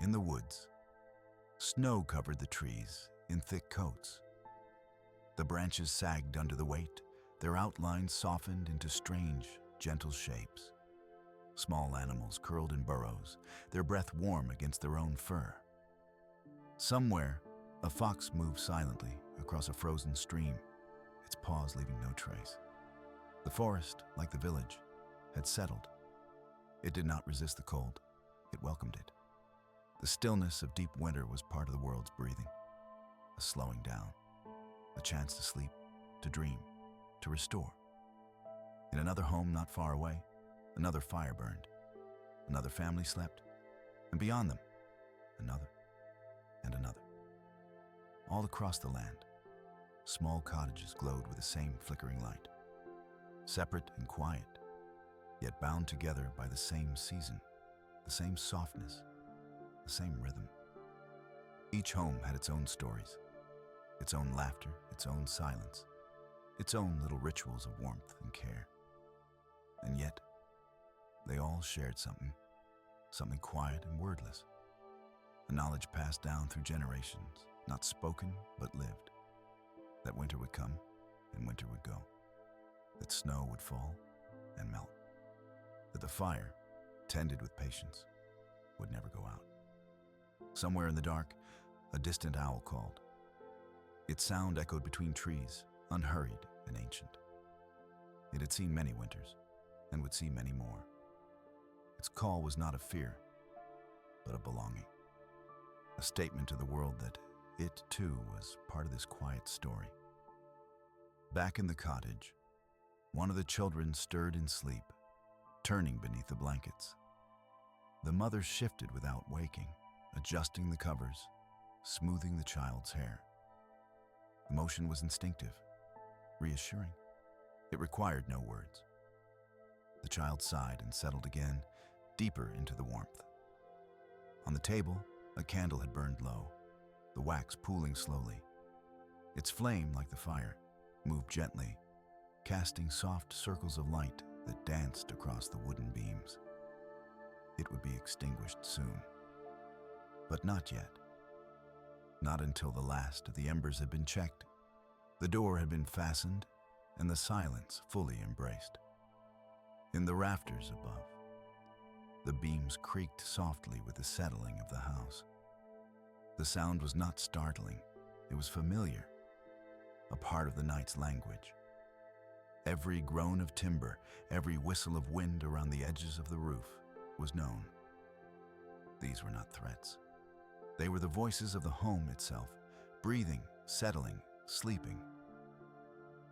in the woods, snow covered the trees in thick coats. The branches sagged under the weight, their outlines softened into strange, gentle shapes. Small animals curled in burrows, their breath warm against their own fur. Somewhere, a fox moved silently across a frozen stream, its paws leaving no trace. The forest, like the village, had settled. It did not resist the cold, it welcomed it. The stillness of deep winter was part of the world's breathing, a slowing down, a chance to sleep, to dream, to restore. In another home not far away, another fire burned, another family slept, and beyond them, another and another. All across the land, small cottages glowed with the same flickering light, separate and quiet, yet bound together by the same season, the same softness, the same rhythm. Each home had its own stories, its own laughter, its own silence, its own little rituals of warmth and care. And yet, they all shared something quiet and wordless, a knowledge passed down through generations, not spoken but lived, that winter would come and winter would go, that snow would fall and melt, that the fire, tended with patience, would never go out. Somewhere in the dark, a distant owl called. Its sound echoed between trees, unhurried and ancient. It had seen many winters, and would see many more. Its call was not of fear, but of belonging, a statement to the world that it too was part of this quiet story. Back in the cottage, one of the children stirred in sleep, turning beneath the blankets. The mother shifted without waking, adjusting the covers, smoothing the child's hair. The motion was instinctive, reassuring. It required no words. The child sighed and settled again, deeper into the warmth. On the table, a candle had burned low, the wax pooling slowly. Its flame, like the fire, moved gently, casting soft circles of light that danced across the wooden beams. It would be extinguished soon. But not yet. Not until the last of the embers had been checked, the door had been fastened, and the silence fully embraced. In the rafters above, the beams creaked softly with the settling of the house. The sound was not startling, it was familiar, a part of the night's language. Every groan of timber, every whistle of wind around the edges of the roof was known. These were not threats. They were the voices of the home itself, breathing, settling, sleeping.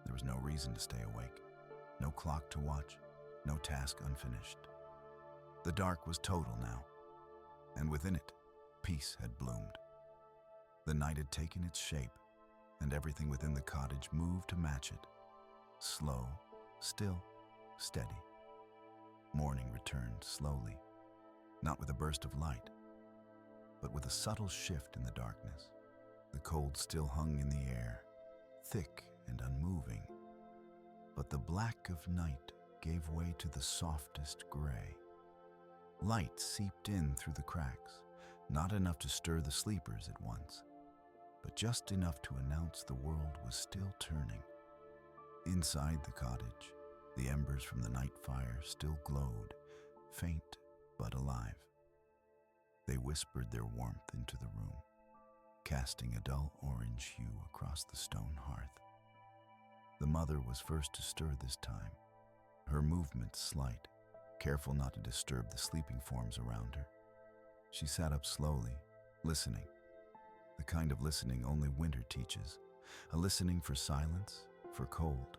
There was no reason to stay awake, no clock to watch, no task unfinished. The dark was total now, and within it, peace had bloomed. The night had taken its shape, and everything within the cottage moved to match it. Slow, still, steady. Morning returned slowly, not with a burst of light, but with a subtle shift in the darkness. The cold still hung in the air, thick and unmoving, but the black of night gave way to the softest gray. Light seeped in through the cracks, not enough to stir the sleepers at once, but just enough to announce the world was still turning. Inside the cottage, the embers from the night fire still glowed, faint but alive. They whispered their warmth into the room, casting a dull orange hue across the stone hearth. The mother was first to stir this time, her movements slight, careful not to disturb the sleeping forms around her. She sat up slowly, listening, the kind of listening only winter teaches, a listening for silence, for cold,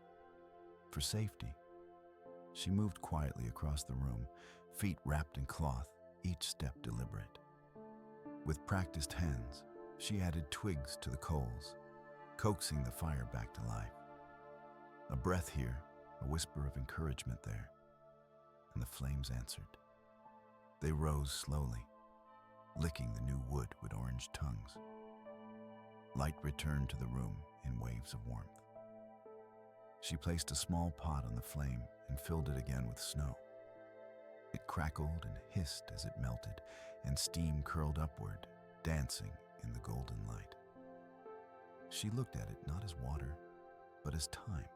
for safety. She moved quietly across the room, feet wrapped in cloth, each step deliberate. With practiced hands, she added twigs to the coals, coaxing the fire back to life. A breath here, a whisper of encouragement there, and the flames answered. They rose slowly, licking the new wood with orange tongues. Light returned to the room in waves of warmth. She placed a small pot on the flame and filled it again with snow. It crackled and hissed as it melted, and steam curled upward, dancing in the golden light. She looked at it not as water, but as time,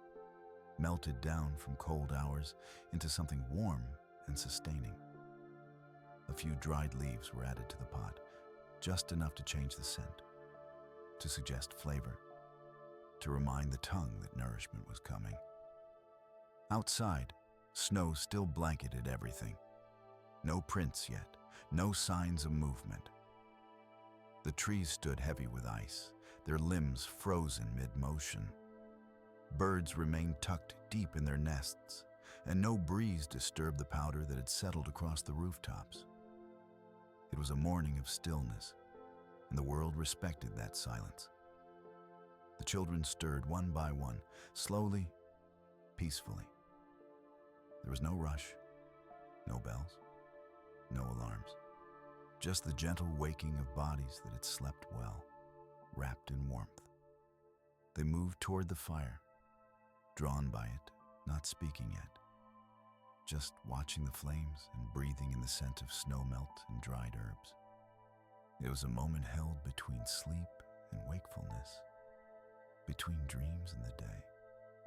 melted down from cold hours into something warm and sustaining. A few dried leaves were added to the pot, just enough to change the scent, to suggest flavor, to remind the tongue that nourishment was coming. Outside, snow still blanketed everything. No prints yet, no signs of movement. The trees stood heavy with ice, their limbs frozen mid-motion. Birds remained tucked deep in their nests, and no breeze disturbed the powder that had settled across the rooftops. It was a morning of stillness, and the world respected that silence. The children stirred one by one, slowly, peacefully. There was no rush, no bells, no alarms, just the gentle waking of bodies that had slept well, wrapped in warmth. They moved toward the fire, drawn by it, not speaking yet, just watching the flames and breathing in the scent of snow melt and dried herbs. It was a moment held between sleep and wakefulness, between dreams and the day.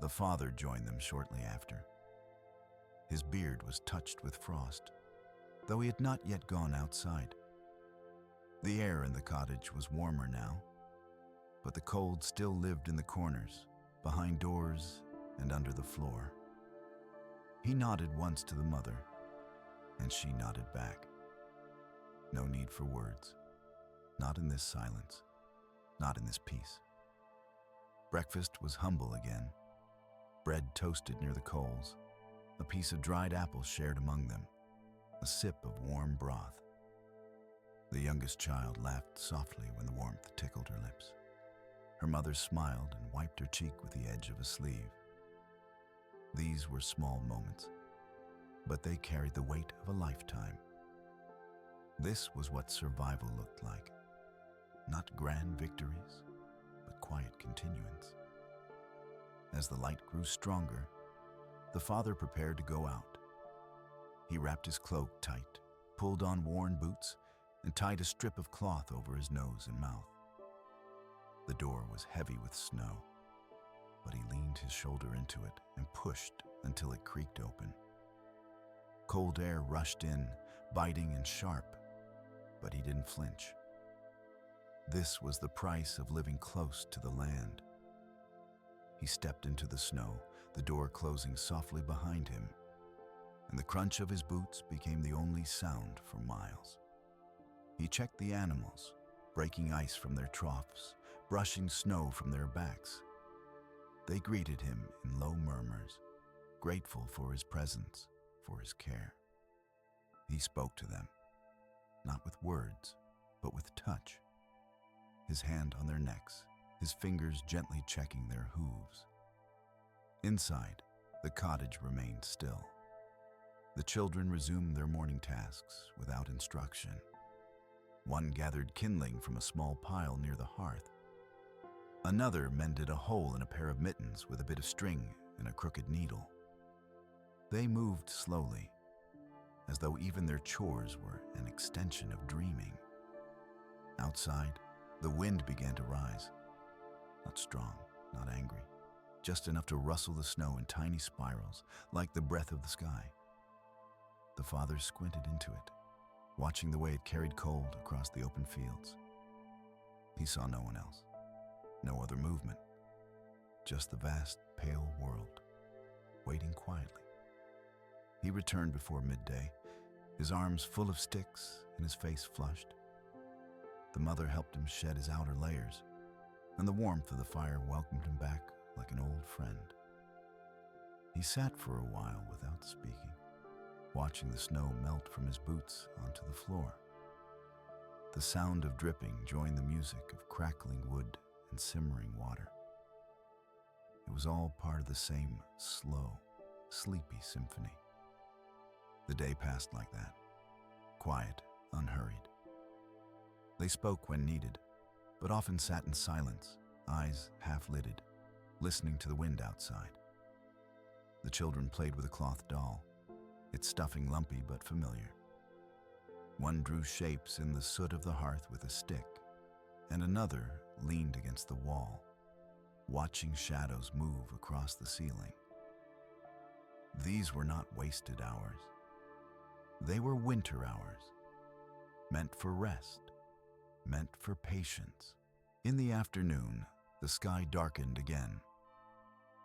The father joined them shortly after. His beard was touched with frost, though he had not yet gone outside. The air in the cottage was warmer now, but the cold still lived in the corners, behind doors and under the floor. He nodded once to the mother, and she nodded back. No need for words, not in this silence, not in this peace. Breakfast was humble again. Bread toasted near the coals, a piece of dried apple shared among them, a sip of warm broth. The youngest child laughed softly when the warmth tickled her lips. Her mother smiled and wiped her cheek with the edge of a sleeve. These were small moments, but they carried the weight of a lifetime. This was what survival looked like. Not grand victories, but quiet continuance. As the light grew stronger, the father prepared to go out. He wrapped his cloak tight, pulled on worn boots, and tied a strip of cloth over his nose and mouth. The door was heavy with snow, but he leaned his shoulder into it and pushed until it creaked open. Cold air rushed in, biting and sharp, but he didn't flinch. This was the price of living close to the land. He stepped into the snow, the door closing softly behind him, and the crunch of his boots became the only sound for miles. He checked the animals, breaking ice from their troughs, brushing snow from their backs. They greeted him in low murmurs, grateful for his presence, for his care. He spoke to them, not with words, but with touch, his hand on their necks, his fingers gently checking their hooves. Inside, the cottage remained still. The children resumed their morning tasks without instruction. One gathered kindling from a small pile near the hearth. Another mended a hole in a pair of mittens with a bit of string and a crooked needle. They moved slowly, as though even their chores were an extension of dreaming. Outside, the wind began to rise. Not strong, not angry, just enough to rustle the snow in tiny spirals, like the breath of the sky. The father squinted into it, watching the way it carried cold across the open fields. He saw no one else, no other movement, just the vast, pale world, waiting quietly. He returned before midday, his arms full of sticks and his face flushed. The mother helped him shed his outer layers, and the warmth of the fire welcomed him back like an old friend. He sat for a while without speaking, watching the snow melt from his boots onto the floor. The sound of dripping joined the music of crackling wood and simmering water. It was all part of the same slow, sleepy symphony. The day passed like that, quiet, unhurried. They spoke when needed, but often sat in silence, eyes half-lidded, listening to the wind outside. The children played with a cloth doll, its stuffing lumpy but familiar. One drew shapes in the soot of the hearth with a stick, and another leaned against the wall, watching shadows move across the ceiling. These were not wasted hours. They were winter hours, meant for rest, meant for patience. In the afternoon, the sky darkened again.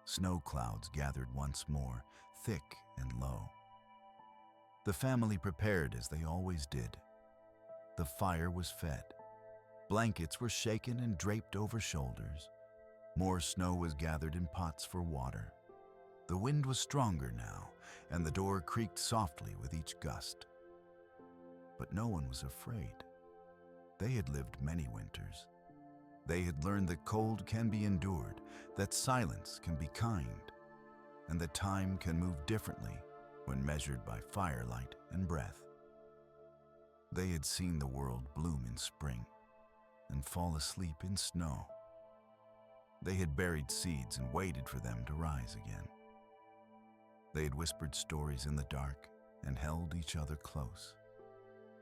Snow clouds gathered once more, thick and low. The family prepared as they always did. The fire was fed. Blankets were shaken and draped over shoulders. More snow was gathered in pots for water. The wind was stronger now, and the door creaked softly with each gust. But no one was afraid. They had lived many winters. They had learned that cold can be endured, that silence can be kind, and that time can move differently when measured by firelight and breath. They had seen the world bloom in spring and fall asleep in snow. They had buried seeds and waited for them to rise again. They had whispered stories in the dark and held each other close,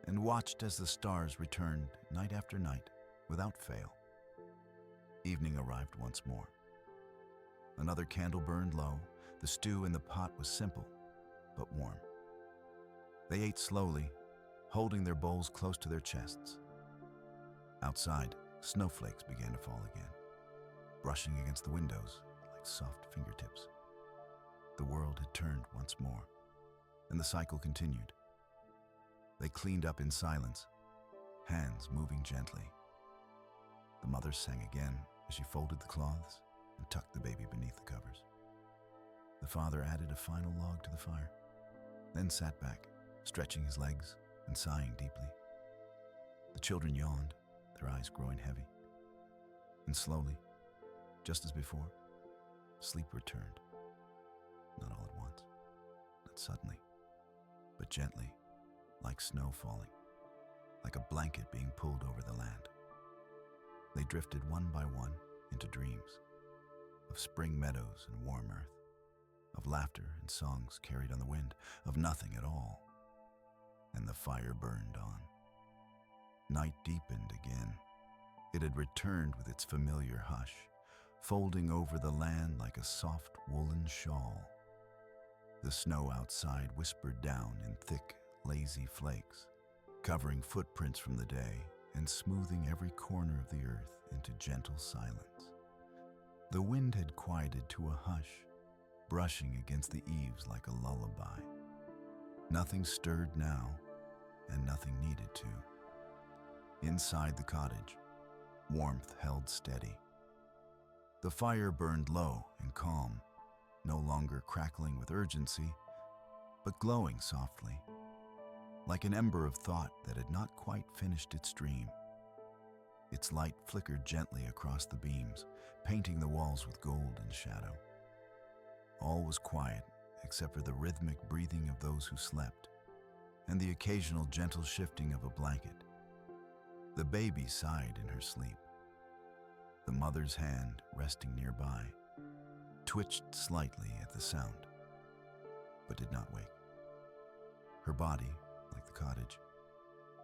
and watched as the stars returned night after night without fail. Evening arrived once more. Another candle burned low. The stew in the pot was simple, but warm. They ate slowly, holding their bowls close to their chests. Outside, snowflakes began to fall again, brushing against the windows like soft fingertips. The world had turned once more, and the cycle continued. They cleaned up in silence, hands moving gently. The mother sang again as she folded the cloths and tucked the baby beneath the covers. The father added a final log to the fire, then sat back, stretching his legs and sighing deeply. The children yawned, their eyes growing heavy. And slowly, just as before, sleep returned. Not all at once, not suddenly, but gently, like snow falling, like a blanket being pulled over the land. They drifted one by one into dreams of spring meadows and warm earth, of laughter and songs carried on the wind, of nothing at all. And the fire burned on. Night deepened again. It had returned with its familiar hush, folding over the land like a soft woolen shawl. The snow outside whispered down in thick, lazy flakes, covering footprints from the day and smoothing every corner of the earth into gentle silence. The wind had quieted to a hush, brushing against the eaves like a lullaby. Nothing stirred now, and nothing needed to. Inside the cottage, warmth held steady. The fire burned low and calm, no longer crackling with urgency, but glowing softly, like an ember of thought that had not quite finished its dream. Its light flickered gently across the beams, painting the walls with gold and shadow. All was quiet except for the rhythmic breathing of those who slept, and the occasional gentle shifting of a blanket. The baby sighed in her sleep. The mother's hand, resting nearby, twitched slightly at the sound, but did not wake. Her body, like the cottage,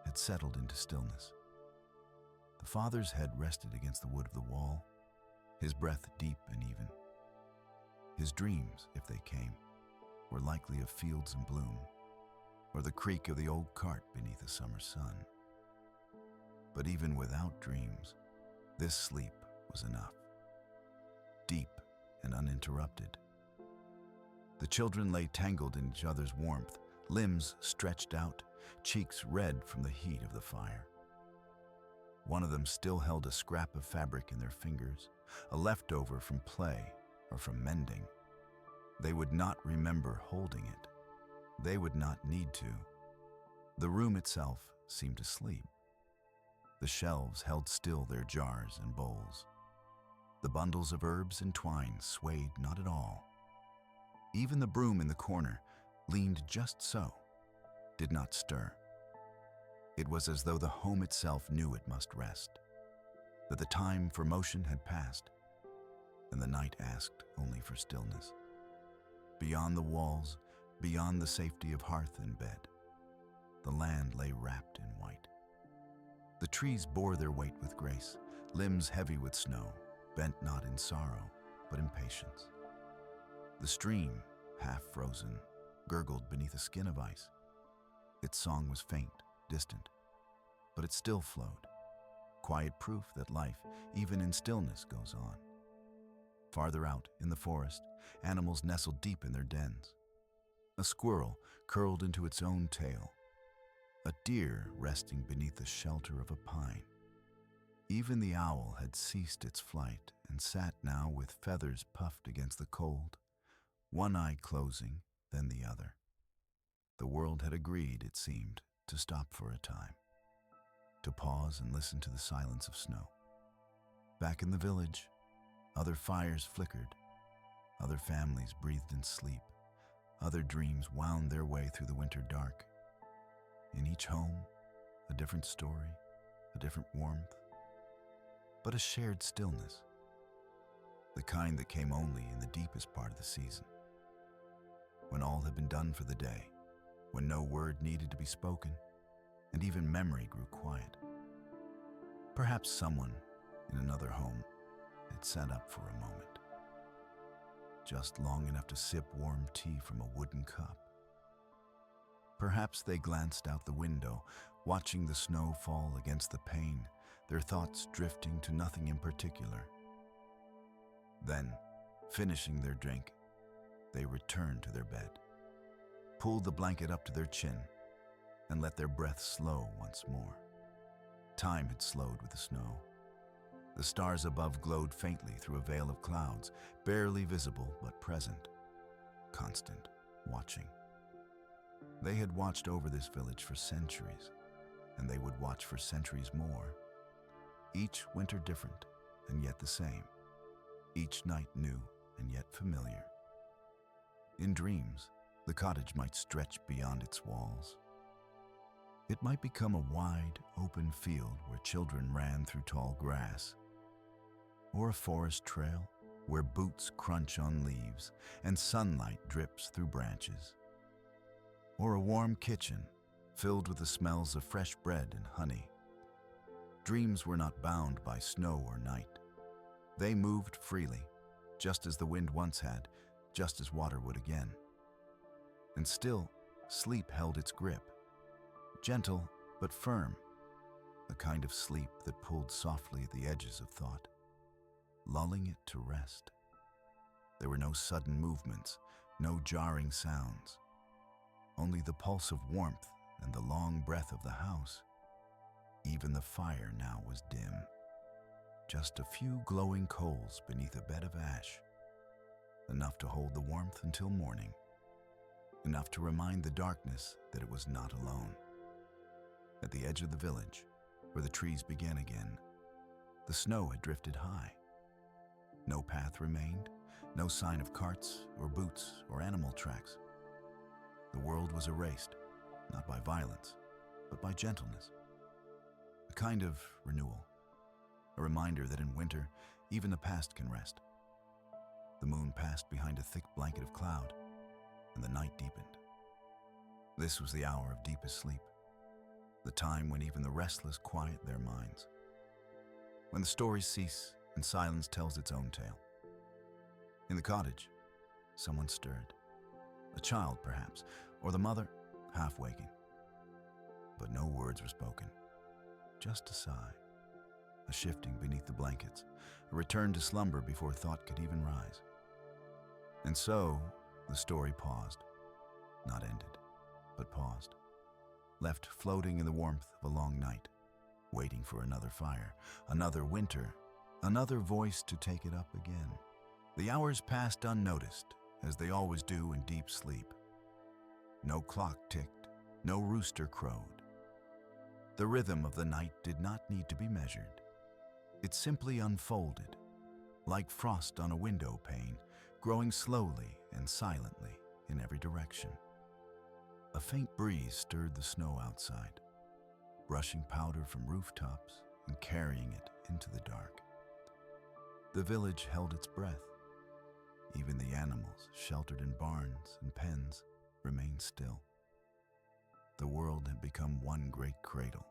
had settled into stillness. The father's head rested against the wood of the wall, his breath deep and even. His dreams, if they came, were likely of fields in bloom, or the creak of the old cart beneath a summer sun. But even without dreams, this sleep was enough, deep and uninterrupted. The children lay tangled in each other's warmth, limbs stretched out, cheeks red from the heat of the fire. One of them still held a scrap of fabric in their fingers, a leftover from play or from mending. They would not remember holding it. They would not need to. The room itself seemed to sleep. The shelves held still their jars and bowls. The bundles of herbs and twine swayed not at all. Even the broom in the corner, leaned just so, did not stir. It was as though the home itself knew it must rest, that the time for motion had passed, and the night asked only for stillness. Beyond the walls, beyond the safety of hearth and bed, the land lay wrapped in white. The trees bore their weight with grace, limbs heavy with snow, bent not in sorrow, but in patience. The stream, half frozen, gurgled beneath a skin of ice. Its song was faint, distant, but it still flowed, quiet proof that life, even in stillness, goes on. Farther out, in the forest, animals nestled deep in their dens. A squirrel curled into its own tail, a deer resting beneath the shelter of a pine. Even the owl had ceased its flight and sat now with feathers puffed against the cold, one eye closing, then the other. The world had agreed, it seemed, to stop for a time, to pause and listen to the silence of snow. Back in the village, other fires flickered, other families breathed in sleep, other dreams wound their way through the winter dark. In each home, a different story, a different warmth, but a shared stillness, the kind that came only in the deepest part of the season. When all had been done for the day, when no word needed to be spoken, and even memory grew quiet. Perhaps someone in another home had sat up for a moment, just long enough to sip warm tea from a wooden cup. Perhaps they glanced out the window, watching the snow fall against the pane, their thoughts drifting to nothing in particular. Then, finishing their drink, they returned to their bed, pulled the blanket up to their chin, and let their breath slow once more. Time had slowed with the snow. The stars above glowed faintly through a veil of clouds, barely visible but present, constant, watching. They had watched over this village for centuries, and they would watch for centuries more. Each winter different, and yet the same. Each night new, and yet familiar. In dreams, the cottage might stretch beyond its walls. It might become a wide, open field where children ran through tall grass, or a forest trail where boots crunch on leaves and sunlight drips through branches, or a warm kitchen filled with the smells of fresh bread and honey. Dreams were not bound by snow or night. They moved freely, just as the wind once had, just as water would again. And still, sleep held its grip, gentle but firm, a kind of sleep that pulled softly at the edges of thought, lulling it to rest. There were no sudden movements, no jarring sounds, only the pulse of warmth and the long breath of the house. Even the fire now was dim, just a few glowing coals beneath a bed of ash, enough to hold the warmth until morning, enough to remind the darkness that it was not alone. At the edge of the village, where the trees began again, the snow had drifted high. No path remained, no sign of carts or boots or animal tracks. The world was erased, not by violence, but by gentleness. A kind of renewal, a reminder that in winter, even the past can rest. The moon passed behind a thick blanket of cloud, and the night deepened. This was the hour of deepest sleep, the time when even the restless quiet their minds, when the stories cease and silence tells its own tale. In the cottage, someone stirred. A child, perhaps, or the mother, half waking. But no words were spoken, just a sigh, a shifting beneath the blankets, a return to slumber before thought could even rise. And so, the story paused, not ended, but paused, left floating in the warmth of a long night, waiting for another fire, another winter, another voice to take it up again. The hours passed unnoticed, as they always do in deep sleep. No clock ticked, no rooster crowed. The rhythm of the night did not need to be measured. It simply unfolded, like frost on a window pane, growing slowly and silently in every direction. A faint breeze stirred the snow outside, brushing powder from rooftops and carrying it into the dark. The village held its breath. Even the animals, sheltered in barns and pens, remained still. The world had become one great cradle,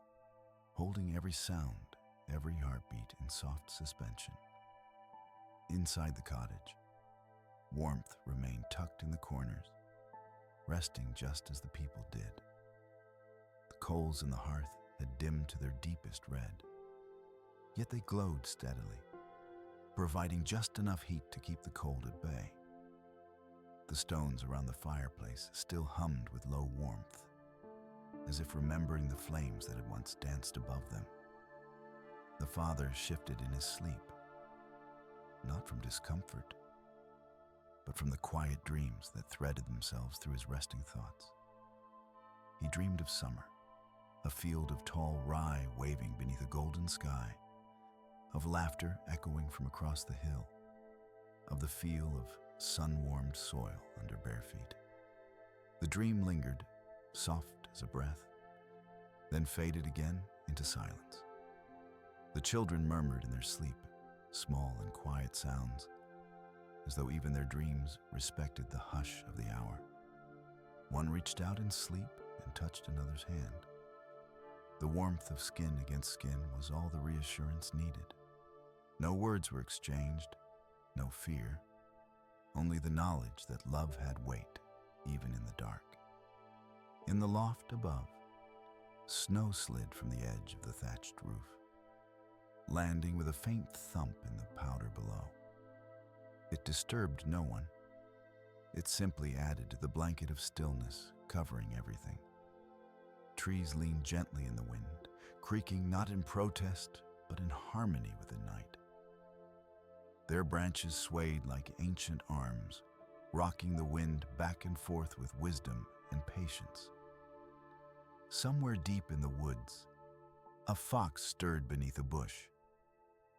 holding every sound, every heartbeat in soft suspension. Inside the cottage, warmth remained tucked in the corners, resting just as the people did. coals in the hearth had dimmed to their deepest red. Yet they glowed steadily, providing just enough heat to keep the cold at bay. The stones around the fireplace still hummed with low warmth, as if remembering the flames that had once danced above them. The father shifted in his sleep, not from discomfort, but from the quiet dreams that threaded themselves through his resting thoughts. He dreamed of summer, a field of tall rye waving beneath a golden sky, of laughter echoing from across the hill, of the feel of sun-warmed soil under bare feet. The dream lingered, soft as a breath, then faded again into silence. The children murmured in their sleep, small and quiet sounds, as though even their dreams respected the hush of the hour. One reached out in sleep and touched another's hand. The warmth of skin against skin was all the reassurance needed. No words were exchanged, no fear, only the knowledge that love had weight, even in the dark. In the loft above, snow slid from the edge of the thatched roof, landing with a faint thump in the powder below. It disturbed no one. It simply added to the blanket of stillness covering everything. Trees leaned gently in the wind, creaking not in protest, but in harmony with the night. Their branches swayed like ancient arms, rocking the wind back and forth with wisdom and patience. Somewhere deep in the woods, a fox stirred beneath a bush,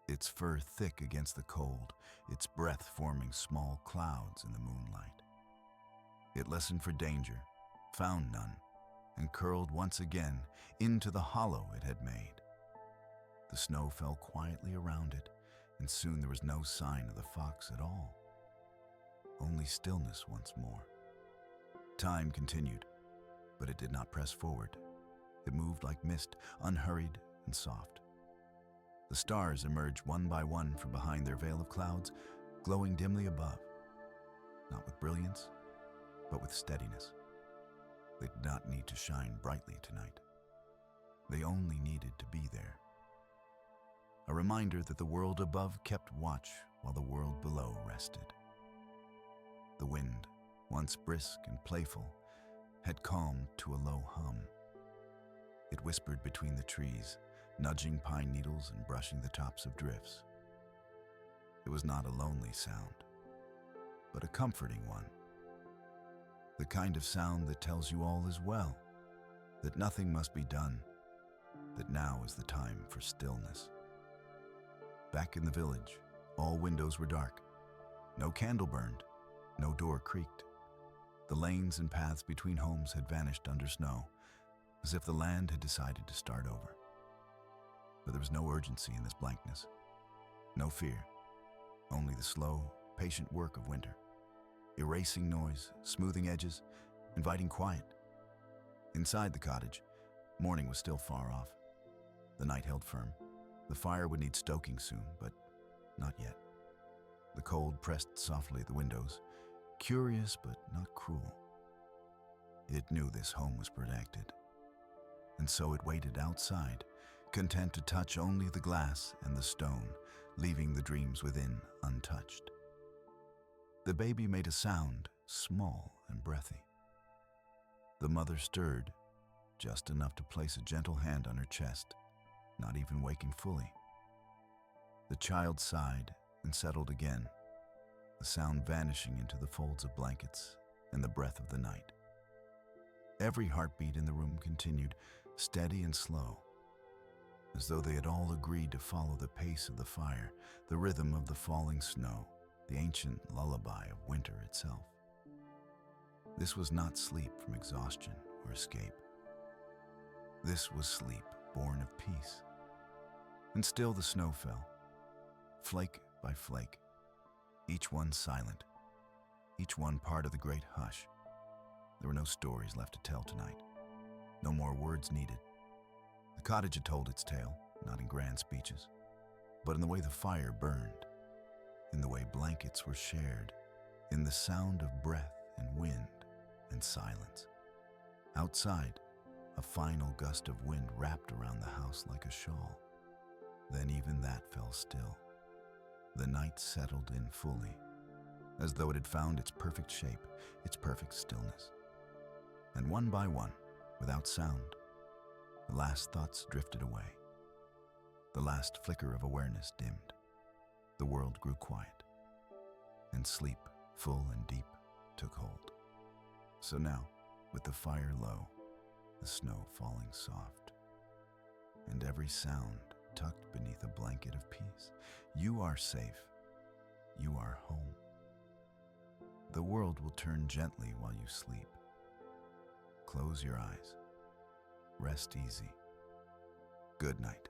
its fur thick against the cold, its breath forming small clouds in the moonlight. It listened for danger, found none, and curled once again into the hollow it had made. The snow fell quietly around it, and soon there was no sign of the fox at all. Only stillness once more. Time continued, but it did not press forward. It moved like mist, unhurried and soft. The stars emerged one by one from behind their veil of clouds, glowing dimly above, not with brilliance, but with steadiness. They did not need to shine brightly tonight. They only needed to be there. A reminder that the world above kept watch while the world below rested. The wind, once brisk and playful, had calmed to a low hum. It whispered between the trees, nudging pine needles and brushing the tops of drifts. It was not a lonely sound, but a comforting one. The kind of sound that tells you all is well, that nothing must be done, that now is the time for stillness. Back in the village, all windows were dark. No candle burned, no door creaked. The lanes and paths between homes had vanished under snow, as if the land had decided to start over. But there was no urgency in this blankness, no fear, only the slow, patient work of winter. Erasing noise, smoothing edges, inviting quiet. Inside the cottage, morning was still far off. The night held firm. The fire would need stoking soon, but not yet. The cold pressed softly at the windows, curious but not cruel. It knew this home was protected, and so it waited outside, content to touch only the glass and the stone, leaving the dreams within untouched. The baby made a sound, small and breathy. The mother stirred, just enough to place a gentle hand on her chest, not even waking fully. The child sighed and settled again, the sound vanishing into the folds of blankets and the breath of the night. Every heartbeat in the room continued, steady and slow, as though they had all agreed to follow the pace of the fire, the rhythm of the falling snow, the ancient lullaby of winter itself. This was not sleep from exhaustion or escape. This was sleep born of peace. And still the snow fell, flake by flake, each one silent, each one part of the great hush. There were no stories left to tell tonight, no more words needed. The cottage had told its tale, not in grand speeches, but in the way the fire burned, in the way blankets were shared, in the sound of breath and wind and silence. Outside, A final gust of wind wrapped around the house like a shawl. Then even that fell still. The night settled in fully, as though it had found its perfect shape, its perfect stillness. And one by one, without sound, the last thoughts drifted away. The last flicker of awareness dimmed. The world grew quiet, and sleep, full and deep, took hold. So now, with the fire low, the snow falling soft, and every sound tucked beneath a blanket of peace, you are safe. You are home. The world will turn gently while you sleep. Close your eyes. Rest easy. Good night.